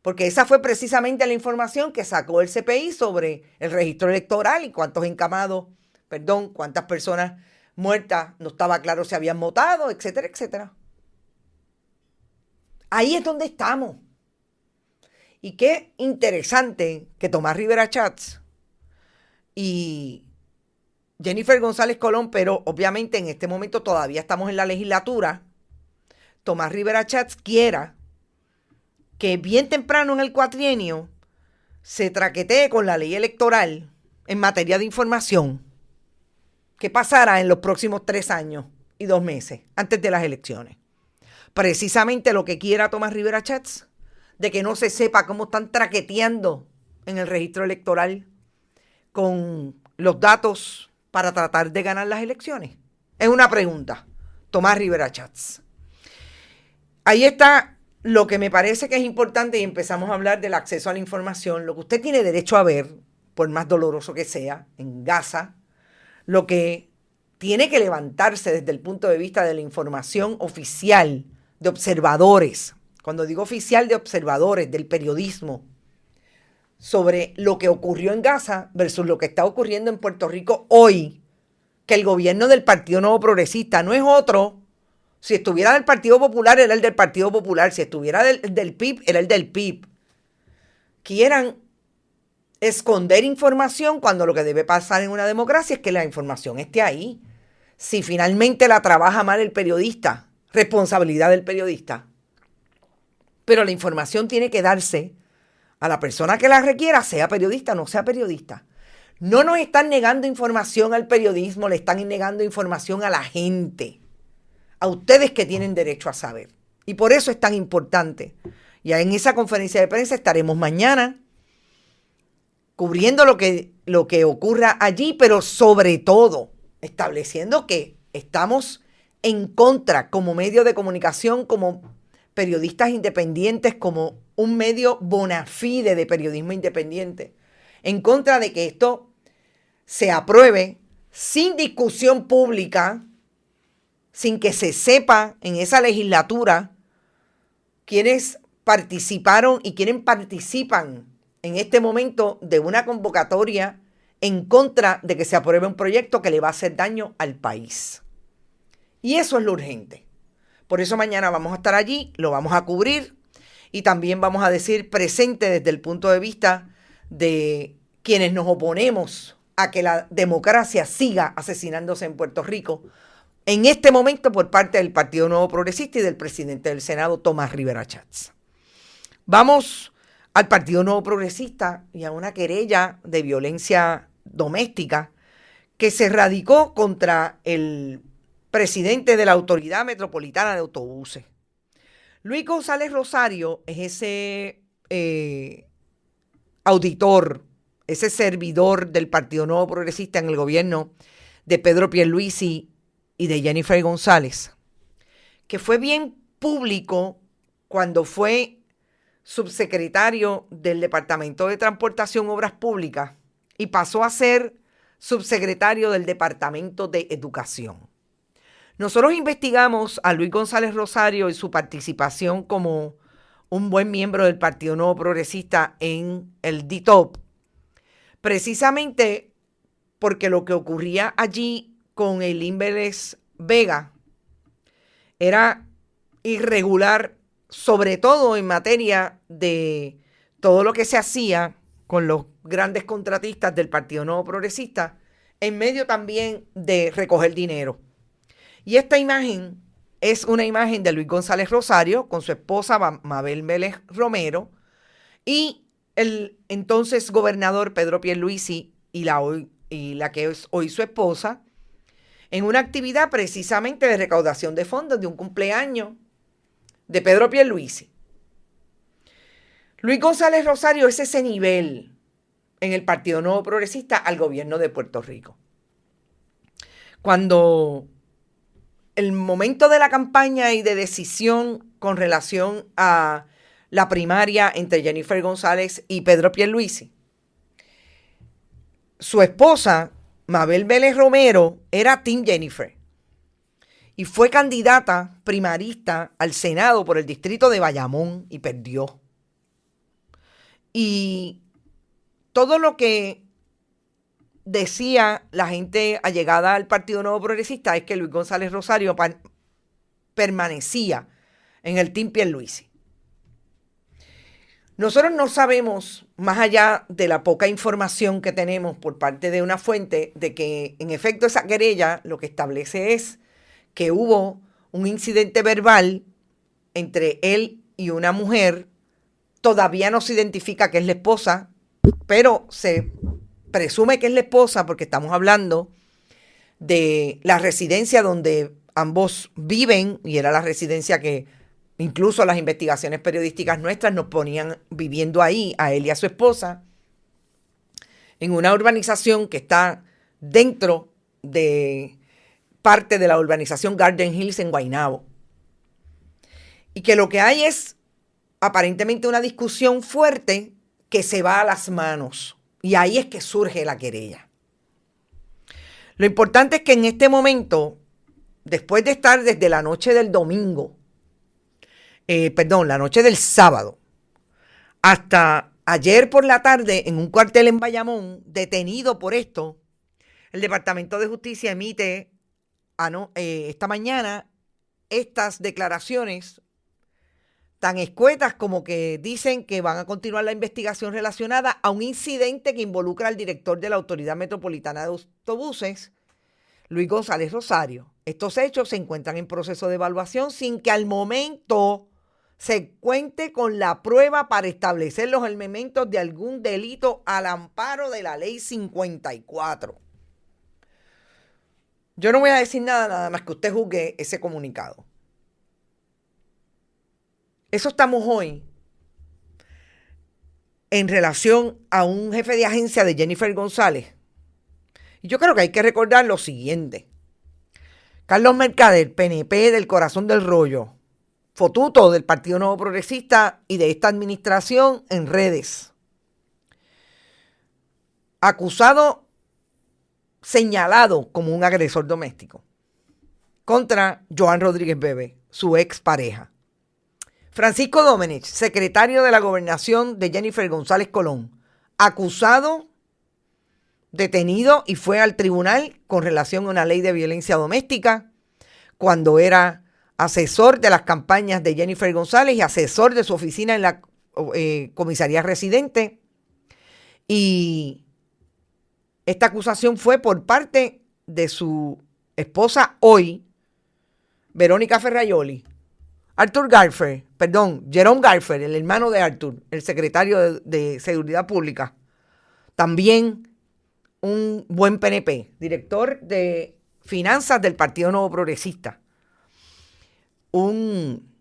Porque esa fue precisamente la información que sacó el CPI sobre el registro electoral y cuántas personas muertas, no estaba claro si habían votado, etcétera, etcétera. Ahí es donde estamos. Y qué interesante que Tomás Rivera Schatz y Jennifer González Colón, pero obviamente en este momento todavía estamos en la legislatura, Tomás Rivera Schatz quiera que bien temprano en el cuatrienio se traquetee con la ley electoral en materia de información. ¿Qué pasará en los próximos 3 años y 2 meses antes de las elecciones? Precisamente lo que quiera Tomás Rivera Schatz, de que no se sepa cómo están traqueteando en el registro electoral con los datos para tratar de ganar las elecciones. Es una pregunta. Tomás Rivera Schatz. Ahí está lo que me parece que es importante y empezamos a hablar del acceso a la información, lo que usted tiene derecho a ver, por más doloroso que sea, en Gaza, lo que tiene que levantarse desde el punto de vista de la información oficial, de observadores, cuando digo oficial, de observadores, del periodismo, sobre lo que ocurrió en Gaza versus lo que está ocurriendo en Puerto Rico hoy, que el gobierno del Partido Nuevo Progresista no es otro. Si estuviera del Partido Popular, era el del Partido Popular. Si estuviera del PIB, era el del PIB. Quieran esconder información cuando lo que debe pasar en una democracia es que la información esté ahí. Si finalmente la trabaja mal el periodista, responsabilidad del periodista. Pero la información tiene que darse a la persona que la requiera, sea periodista o no sea periodista. No nos están negando información al periodismo, le están negando información a la gente. A ustedes que tienen derecho a saber. Y por eso es tan importante. Ya en esa conferencia de prensa estaremos mañana cubriendo lo que ocurra allí, pero sobre todo estableciendo que estamos en contra como medio de comunicación, como periodistas independientes, como un medio bona fide de periodismo independiente, en contra de que esto se apruebe sin discusión pública, sin que se sepa en esa legislatura quiénes participaron y quiénes participan en este momento de una convocatoria en contra de que se apruebe un proyecto que le va a hacer daño al país. Y eso es lo urgente. Por eso mañana vamos a estar allí, lo vamos a cubrir y también vamos a decir presente desde el punto de vista de quienes nos oponemos a que la democracia siga asesinándose en Puerto Rico, en este momento por parte del Partido Nuevo Progresista y del presidente del Senado, Tomás Rivera Schatz. Vamos al Partido Nuevo Progresista y a una querella de violencia doméstica que se radicó contra el presidente de la Autoridad Metropolitana de Autobuses. Luis González Rosario es ese auditor, ese servidor del Partido Nuevo Progresista en el gobierno de Pedro Pierluisi y de Jennifer González, que fue bien público cuando fue subsecretario del Departamento de Transportación y Obras Públicas y pasó a ser subsecretario del Departamento de Educación. Nosotros investigamos a Luis González Rosario y su participación como un buen miembro del Partido Nuevo Progresista en el DITOP, precisamente porque lo que ocurría allí con Elín Vélez Vega era irregular sobre todo en materia de todo lo que se hacía con los grandes contratistas del Partido Nuevo Progresista, en medio también de recoger dinero. Y esta imagen es una imagen de Luis González Rosario con su esposa Mabel Vélez Romero y el entonces gobernador Pedro Pierluisi y la que es hoy su esposa, en una actividad precisamente de recaudación de fondos de un cumpleaños de Pedro Pierluisi. Luis González Rosario es ese nivel en el Partido Nuevo Progresista al gobierno de Puerto Rico. Cuando el momento de la campaña y de decisión con relación a la primaria entre Jennifer González y Pedro Pierluisi, su esposa, Mabel Vélez Romero, era Team Jennifer y fue candidata primarista al Senado por el distrito de Bayamón y perdió. Y todo lo que decía la gente allegada al Partido Nuevo Progresista es que Luis González Rosario permanecía en el Team Pierluisi. Nosotros no sabemos, más allá de la poca información que tenemos por parte de una fuente, de que en efecto esa querella lo que establece es que hubo un incidente verbal entre él y una mujer. Todavía no se identifica que es la esposa, pero se presume que es la esposa porque estamos hablando de la residencia donde ambos viven, y era la residencia que incluso las investigaciones periodísticas nuestras nos ponían viviendo ahí, a él y a su esposa, en una urbanización que está dentro de parte de la urbanización Garden Hills en Guaynabo. Y que lo que hay es aparentemente una discusión fuerte que se va a las manos. Y ahí es que surge la querella. Lo importante es que en este momento, después de estar desde la noche del domingo, la noche del sábado, hasta ayer por la tarde en un cuartel en Bayamón, detenido por esto, el Departamento de Justicia emite esta mañana estas declaraciones tan escuetas como que dicen que van a continuar la investigación relacionada a un incidente que involucra al director de la Autoridad Metropolitana de Autobuses, Luis González Rosario. Estos hechos se encuentran en proceso de evaluación sin que al momento se cuente con la prueba para establecer los elementos de algún delito al amparo de la Ley 54. Yo no voy a decir nada más que usted juzgue ese comunicado. Eso estamos hoy en relación a un jefe de agencia de Jennifer González. Y yo creo que hay que recordar lo siguiente. Carlos Mercader, PNP del corazón del rollo, fotuto del Partido Nuevo Progresista y de esta administración en redes. Acusado, señalado como un agresor doméstico contra Joan Rodríguez Bebe, su expareja. Francisco Domenech, secretario de la Gobernación de Jennifer González Colón, acusado, detenido y fue al tribunal con relación a una ley de violencia doméstica cuando era asesor de las campañas de Jennifer González y asesor de su oficina en la comisaría residente. Y esta acusación fue por parte de su esposa hoy, Verónica Ferraioli. Jerome Garfer, el hermano de Arthur, el secretario de Seguridad Pública, también un buen PNP, director de finanzas del Partido Nuevo Progresista, un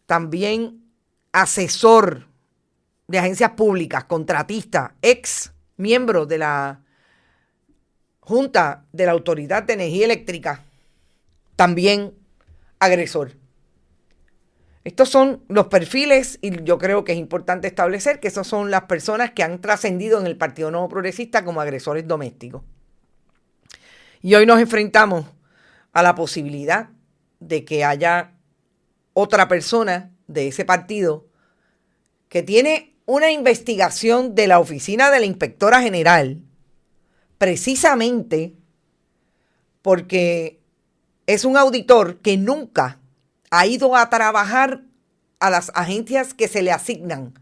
también asesor de agencias públicas, contratista, ex miembro de la Junta de la Autoridad de Energía Eléctrica, también agresor. Estos son los perfiles y yo creo que es importante establecer que esas son las personas que han trascendido en el Partido Nuevo Progresista como agresores domésticos. Y hoy nos enfrentamos a la posibilidad de que haya otra persona de ese partido que tiene una investigación de la oficina de la Inspectora General, precisamente porque es un auditor que nunca ha ido a trabajar a las agencias que se le asignan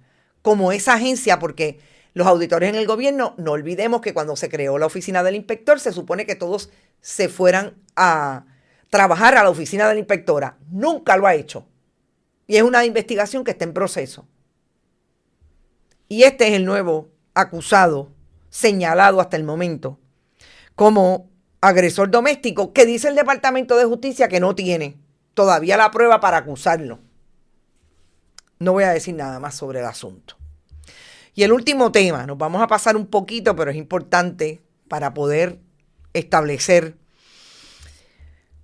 como esa agencia, porque los auditores en el gobierno, no olvidemos que cuando se creó la oficina del inspector, se supone que todos se fueran a trabajar a la oficina de la inspectora. Nunca lo ha hecho. Y es una investigación que está en proceso. Y este es el nuevo acusado, señalado hasta el momento, como agresor doméstico, que dice el Departamento de Justicia que no tiene todavía la prueba para acusarlo. No voy a decir nada más sobre el asunto. Y el último tema, nos vamos a pasar un poquito, pero es importante para poder establecer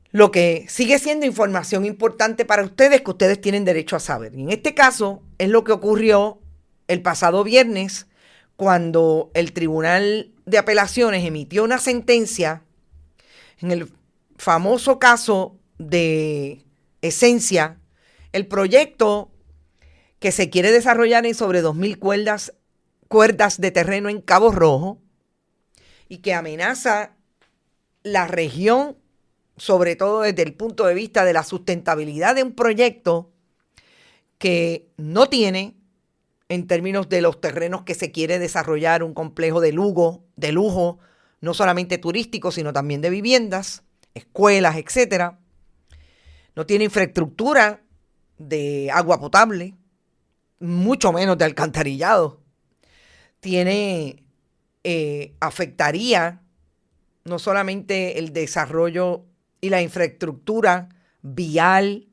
lo que sigue siendo información importante para ustedes, que ustedes tienen derecho a saber. Y en este caso es lo que ocurrió el pasado viernes, cuando el Tribunal de Apelaciones emitió una sentencia en el famoso caso de Esencia, el proyecto que se quiere desarrollar en sobre 2,000 cuerdas de terreno en Cabo Rojo y que amenaza la región, sobre todo desde el punto de vista de la sustentabilidad de un proyecto que no tiene, en términos de los terrenos que se quiere desarrollar, un complejo de lujo, no solamente turístico, sino también de viviendas, escuelas, etcétera. No tiene infraestructura de agua potable, mucho menos de alcantarillado. Afectaría no solamente el desarrollo y la infraestructura vial,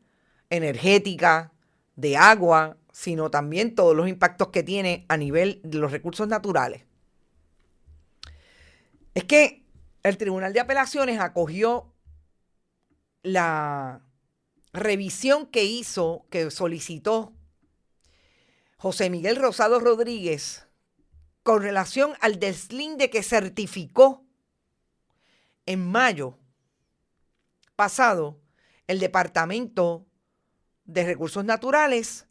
energética, de agua, sino también todos los impactos que tiene a nivel de los recursos naturales. Es que el Tribunal de Apelaciones acogió la revisión que solicitó José Miguel Rosado Rodríguez con relación al deslinde que certificó en mayo pasado el Departamento de Recursos Naturales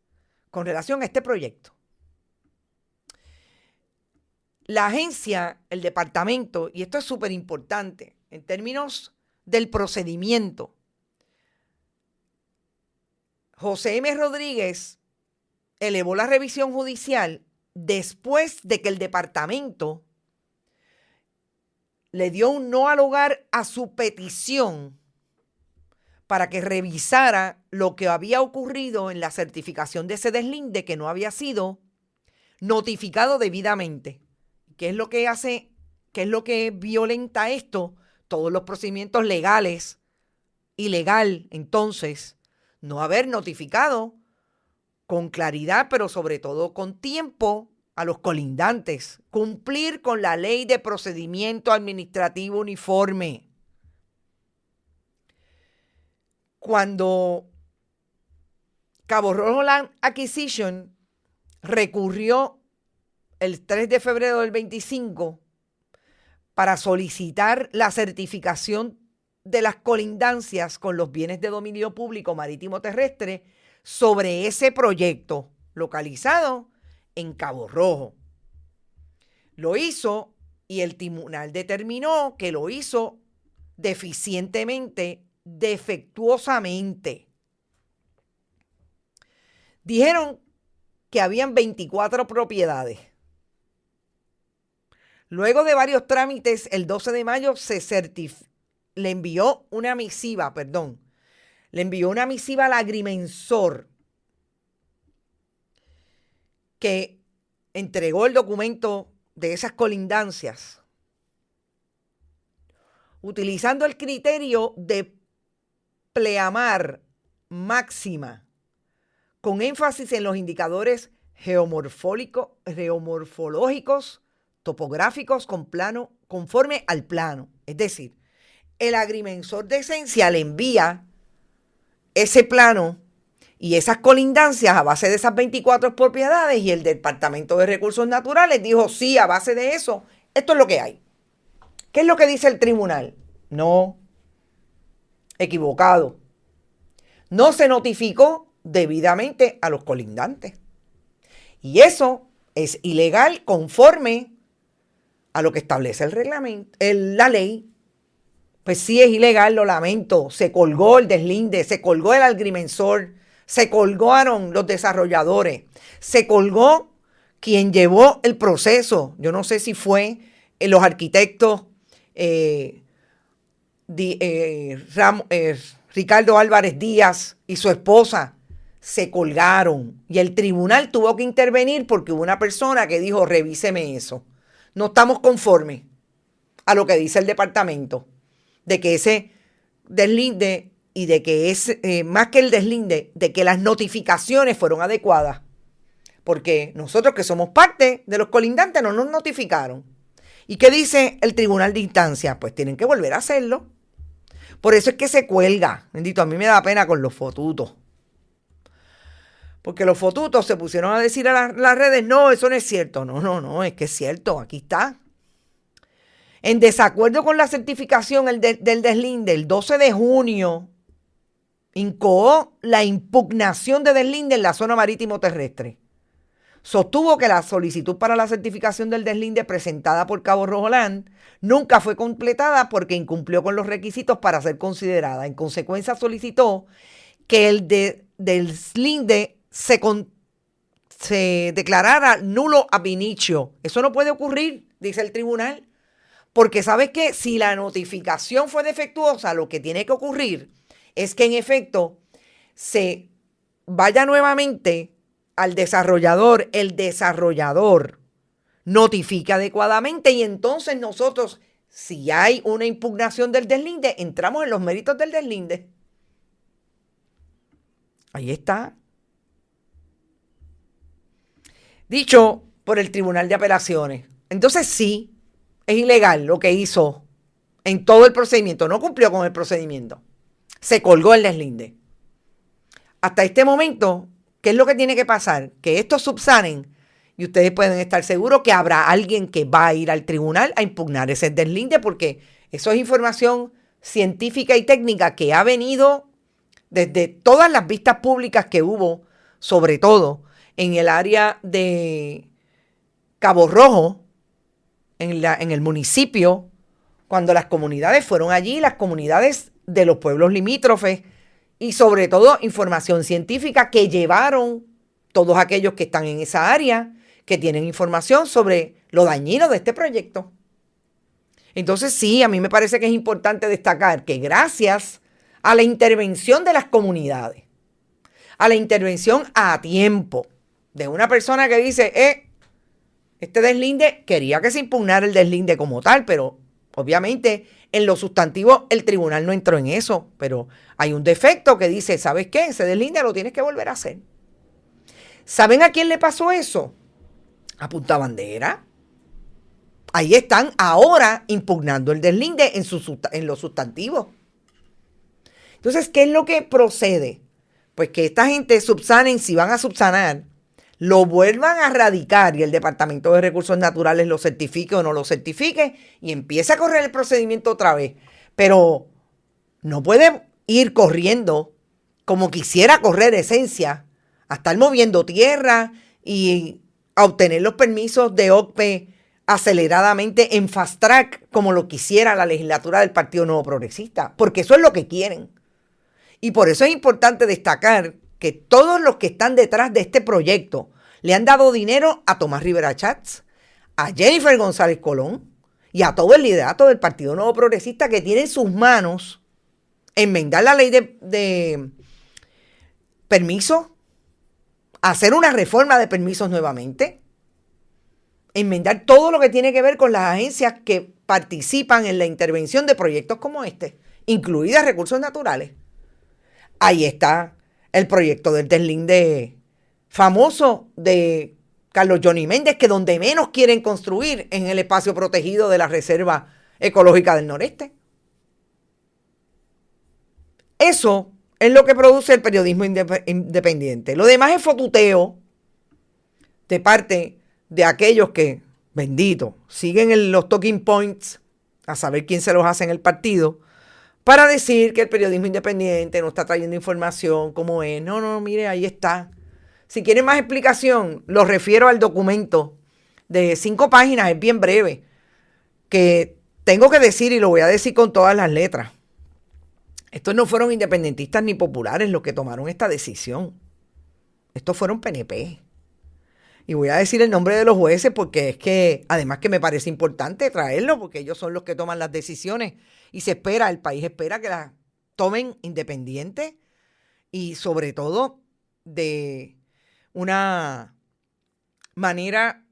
con relación a este proyecto. La agencia, el departamento, y esto es súper importante en términos del procedimiento, José M. Rodríguez elevó la revisión judicial después de que el departamento le dio un no al hogar a su petición para que revisara lo que había ocurrido en la certificación de ese deslinde, que no había sido notificado debidamente. ¿Qué es lo que hace? ¿Qué es lo que violenta esto? Todos los procedimientos legales. Ilegal, entonces, no haber notificado con claridad, pero sobre todo con tiempo, a los colindantes. Cumplir con la ley de procedimiento administrativo uniforme. Cuando Cabo Rojo Land Acquisition recurrió el 3 de febrero del 25 para solicitar la certificación de las colindancias con los bienes de dominio público marítimo terrestre sobre ese proyecto localizado en Cabo Rojo. Lo hizo y el tribunal determinó que lo hizo defectuosamente. Dijeron que habían 24 propiedades. Luego de varios trámites, el 12 de mayo le envió una misiva al agrimensor, que entregó el documento de esas colindancias, utilizando el criterio de pleamar máxima, con énfasis en los indicadores geomorfológicos, topográficos conforme al plano. Es decir, el agrimensor de Esencia le envía ese plano y esas colindancias a base de esas 24 propiedades, y el Departamento de Recursos Naturales dijo, sí, a base de eso, esto es lo que hay. ¿Qué es lo que dice el tribunal? No, equivocado. No se notificó debidamente a los colindantes. Y eso es ilegal conforme a lo que establece el reglamento, la ley. Pues sí es ilegal, lo lamento. Se colgó el deslinde, se colgó el agrimensor, se colgaron los desarrolladores, se colgó quien llevó el proceso. Yo no sé si fue los arquitectos Ricardo Álvarez Díaz y su esposa. Se colgaron y el tribunal tuvo que intervenir porque hubo una persona que dijo, revíseme eso. No estamos conformes a lo que dice el departamento, de que ese deslinde y de que es, más que el deslinde, de que las notificaciones fueron adecuadas. Porque nosotros que somos parte de los colindantes no nos notificaron. ¿Y qué dice el tribunal de instancia? Pues tienen que volver a hacerlo. Por eso es que se cuelga. Bendito, a mí me da pena con los fotutos. Porque los fotutos se pusieron a decir a las redes, no, eso no es cierto. No, es que es cierto, aquí está. En desacuerdo con la certificación del deslinde, el 12 de junio, incoó la impugnación de deslinde en la zona marítimo terrestre. Sostuvo que la solicitud para la certificación del deslinde presentada por Cabo Rojo Land nunca fue completada porque incumplió con los requisitos para ser considerada. En consecuencia, solicitó que el deslinde se declarara nulo ab initio. Eso no puede ocurrir, dice el tribunal, porque ¿sabes qué? Si la notificación fue defectuosa, lo que tiene que ocurrir es que en efecto se vaya nuevamente al desarrollador, el desarrollador notifica adecuadamente y entonces nosotros, si hay una impugnación del deslinde, entramos en los méritos del deslinde. Ahí está. Dicho por el Tribunal de Apelaciones. Entonces sí, es ilegal lo que hizo en todo el procedimiento. No cumplió con el procedimiento. Se colgó el deslinde. Hasta este momento, ¿qué es lo que tiene que pasar? Que estos subsanen y ustedes pueden estar seguros que habrá alguien que va a ir al tribunal a impugnar ese deslinde porque eso es información científica y técnica que ha venido desde todas las vistas públicas que hubo, sobre todo en el área de Cabo Rojo, en el municipio, cuando las comunidades fueron allí, las comunidades de los pueblos limítrofes, y sobre todo información científica que llevaron todos aquellos que están en esa área, que tienen información sobre lo dañino de este proyecto. Entonces sí, a mí me parece que es importante destacar que gracias a la intervención de las comunidades, a la intervención a tiempo de una persona que dice, este deslinde, quería que se impugnara el deslinde como tal, pero obviamente en lo sustantivo el tribunal no entró en eso, pero hay un defecto que dice, ¿sabes qué? Ese deslinde lo tienes que volver a hacer. ¿Saben a quién le pasó eso? A Punta Bandera. Ahí están ahora impugnando el deslinde en los sustantivos. Entonces, ¿qué es lo que procede? Pues que esta gente subsanen, si van a subsanar, lo vuelvan a radicar y el Departamento de Recursos Naturales lo certifique o no lo certifique y empieza a correr el procedimiento otra vez. Pero no puede ir corriendo como quisiera correr Esencia, a estar moviendo tierra y a obtener los permisos de OCPE aceleradamente en fast track como lo quisiera la legislatura del Partido Nuevo Progresista, porque eso es lo que quieren. Y por eso es importante destacar que todos los que están detrás de este proyecto le han dado dinero a Tomás Rivera Chats, a Jennifer González Colón y a todo el liderato del Partido Nuevo Progresista que tiene en sus manos enmendar la ley de permisos, hacer una reforma de permisos nuevamente, enmendar todo lo que tiene que ver con las agencias que participan en la intervención de proyectos como este, incluidas recursos naturales. Ahí está el proyecto del deslinde famoso de Carlos Johnny Méndez, que donde menos quieren construir en el espacio protegido de la Reserva Ecológica del Noreste. Eso es lo que produce el periodismo independiente. Lo demás es fotuteo de parte de aquellos que, bendito, siguen los talking points, a saber quién se los hace en el partido, para decir que el periodismo independiente no está trayendo información como es. No, mire, ahí está. Si quieren más explicación, los refiero al documento de 5 páginas, es bien breve, que tengo que decir, y lo voy a decir con todas las letras, estos no fueron independentistas ni populares los que tomaron esta decisión. Estos fueron PNP. Y voy a decir el nombre de los jueces porque es que, además que me parece importante traerlo, porque ellos son los que toman las decisiones y se espera, el país espera que las tomen independientes y sobre todo de una manera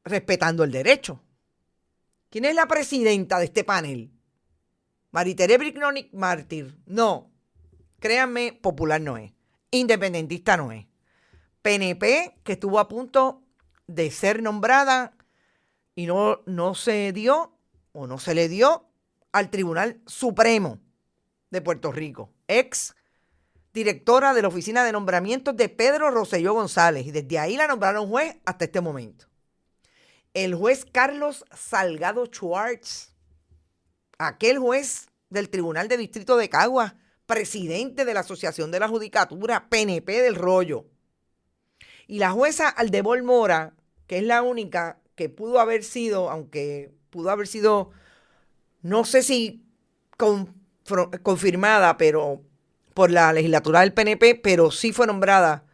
respetando el derecho. ¿Quién es la presidenta de este panel? Maritere Bricnonic Mártir. No, créanme, popular no es. Independentista no es. PNP, que estuvo a punto de ser nombrada y no se dio o no se le dio al Tribunal Supremo de Puerto Rico. Ex directora de la Oficina de Nombramientos de Pedro Rosselló González. Y desde ahí la nombraron juez hasta este momento. El juez Carlos Salgado Schwartz, aquel juez del Tribunal de Distrito de Caguas, presidente de la Asociación de la Judicatura, PNP del Rollo. Y la jueza Aldebol Mora, que es la única que pudo haber sido, aunque pudo haber sido, no sé si confirmada, pero por la legislatura del PNP, pero sí fue nombrada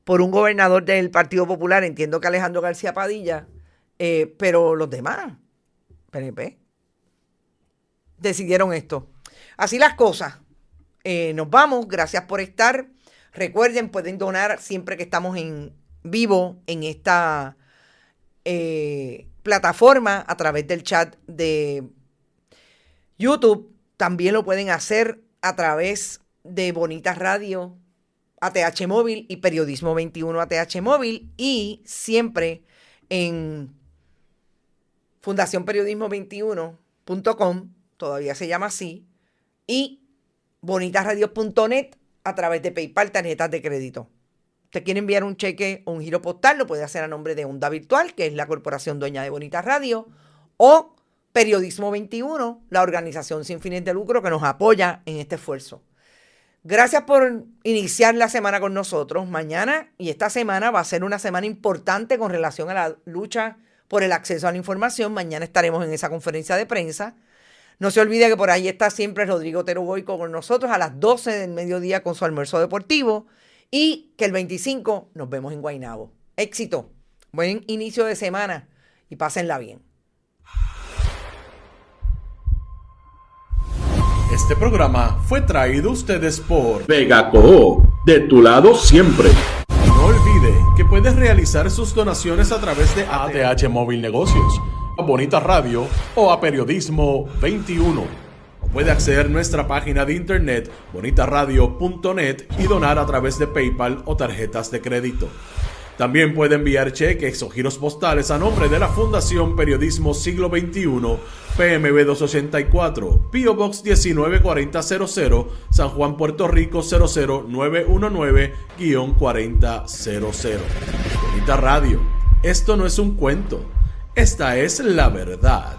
por un gobernador del Partido Popular, entiendo que Alejandro García Padilla, pero los demás, PNP, decidieron esto. Así las cosas. Nos vamos. Gracias por estar. Recuerden, pueden donar siempre que estamos en vivo en esta plataforma a través del chat de YouTube. También lo pueden hacer a través de Bonita Radio, ATH Móvil y Periodismo 21 ATH Móvil. Y siempre en fundacionperiodismo21.com, todavía se llama así, y bonitasradio.net a través de PayPal, tarjetas de crédito. Usted quiere enviar un cheque o un giro postal, lo puede hacer a nombre de Onda Virtual, que es la corporación dueña de Bonita Radio, o Periodismo 21, la organización sin fines de lucro que nos apoya en este esfuerzo. Gracias por iniciar la semana con nosotros. Mañana y esta semana va a ser una semana importante con relación a la lucha por el acceso a la información. Mañana estaremos en esa conferencia de prensa. No se olvide que por ahí está siempre Rodrigo Otero Goico con nosotros a las 12 del mediodía con su almuerzo deportivo y que el 25 nos vemos en Guaynabo. Éxito, buen inicio de semana y pásenla bien. Este programa fue traído a ustedes por Vega Coop, de tu lado siempre. No olvide que puedes realizar sus donaciones a través de ATH Móvil Negocios, a Bonita Radio o a Periodismo 21. O puede acceder a nuestra página de internet bonitaradio.net y donar a través de PayPal o tarjetas de crédito. También puede enviar cheques o giros postales a nombre de la Fundación Periodismo Siglo XXI, PMB 284, P.O. Box 194000, San Juan, Puerto Rico 00919-4000. Bonita Radio, esto no es un cuento, esta es la verdad.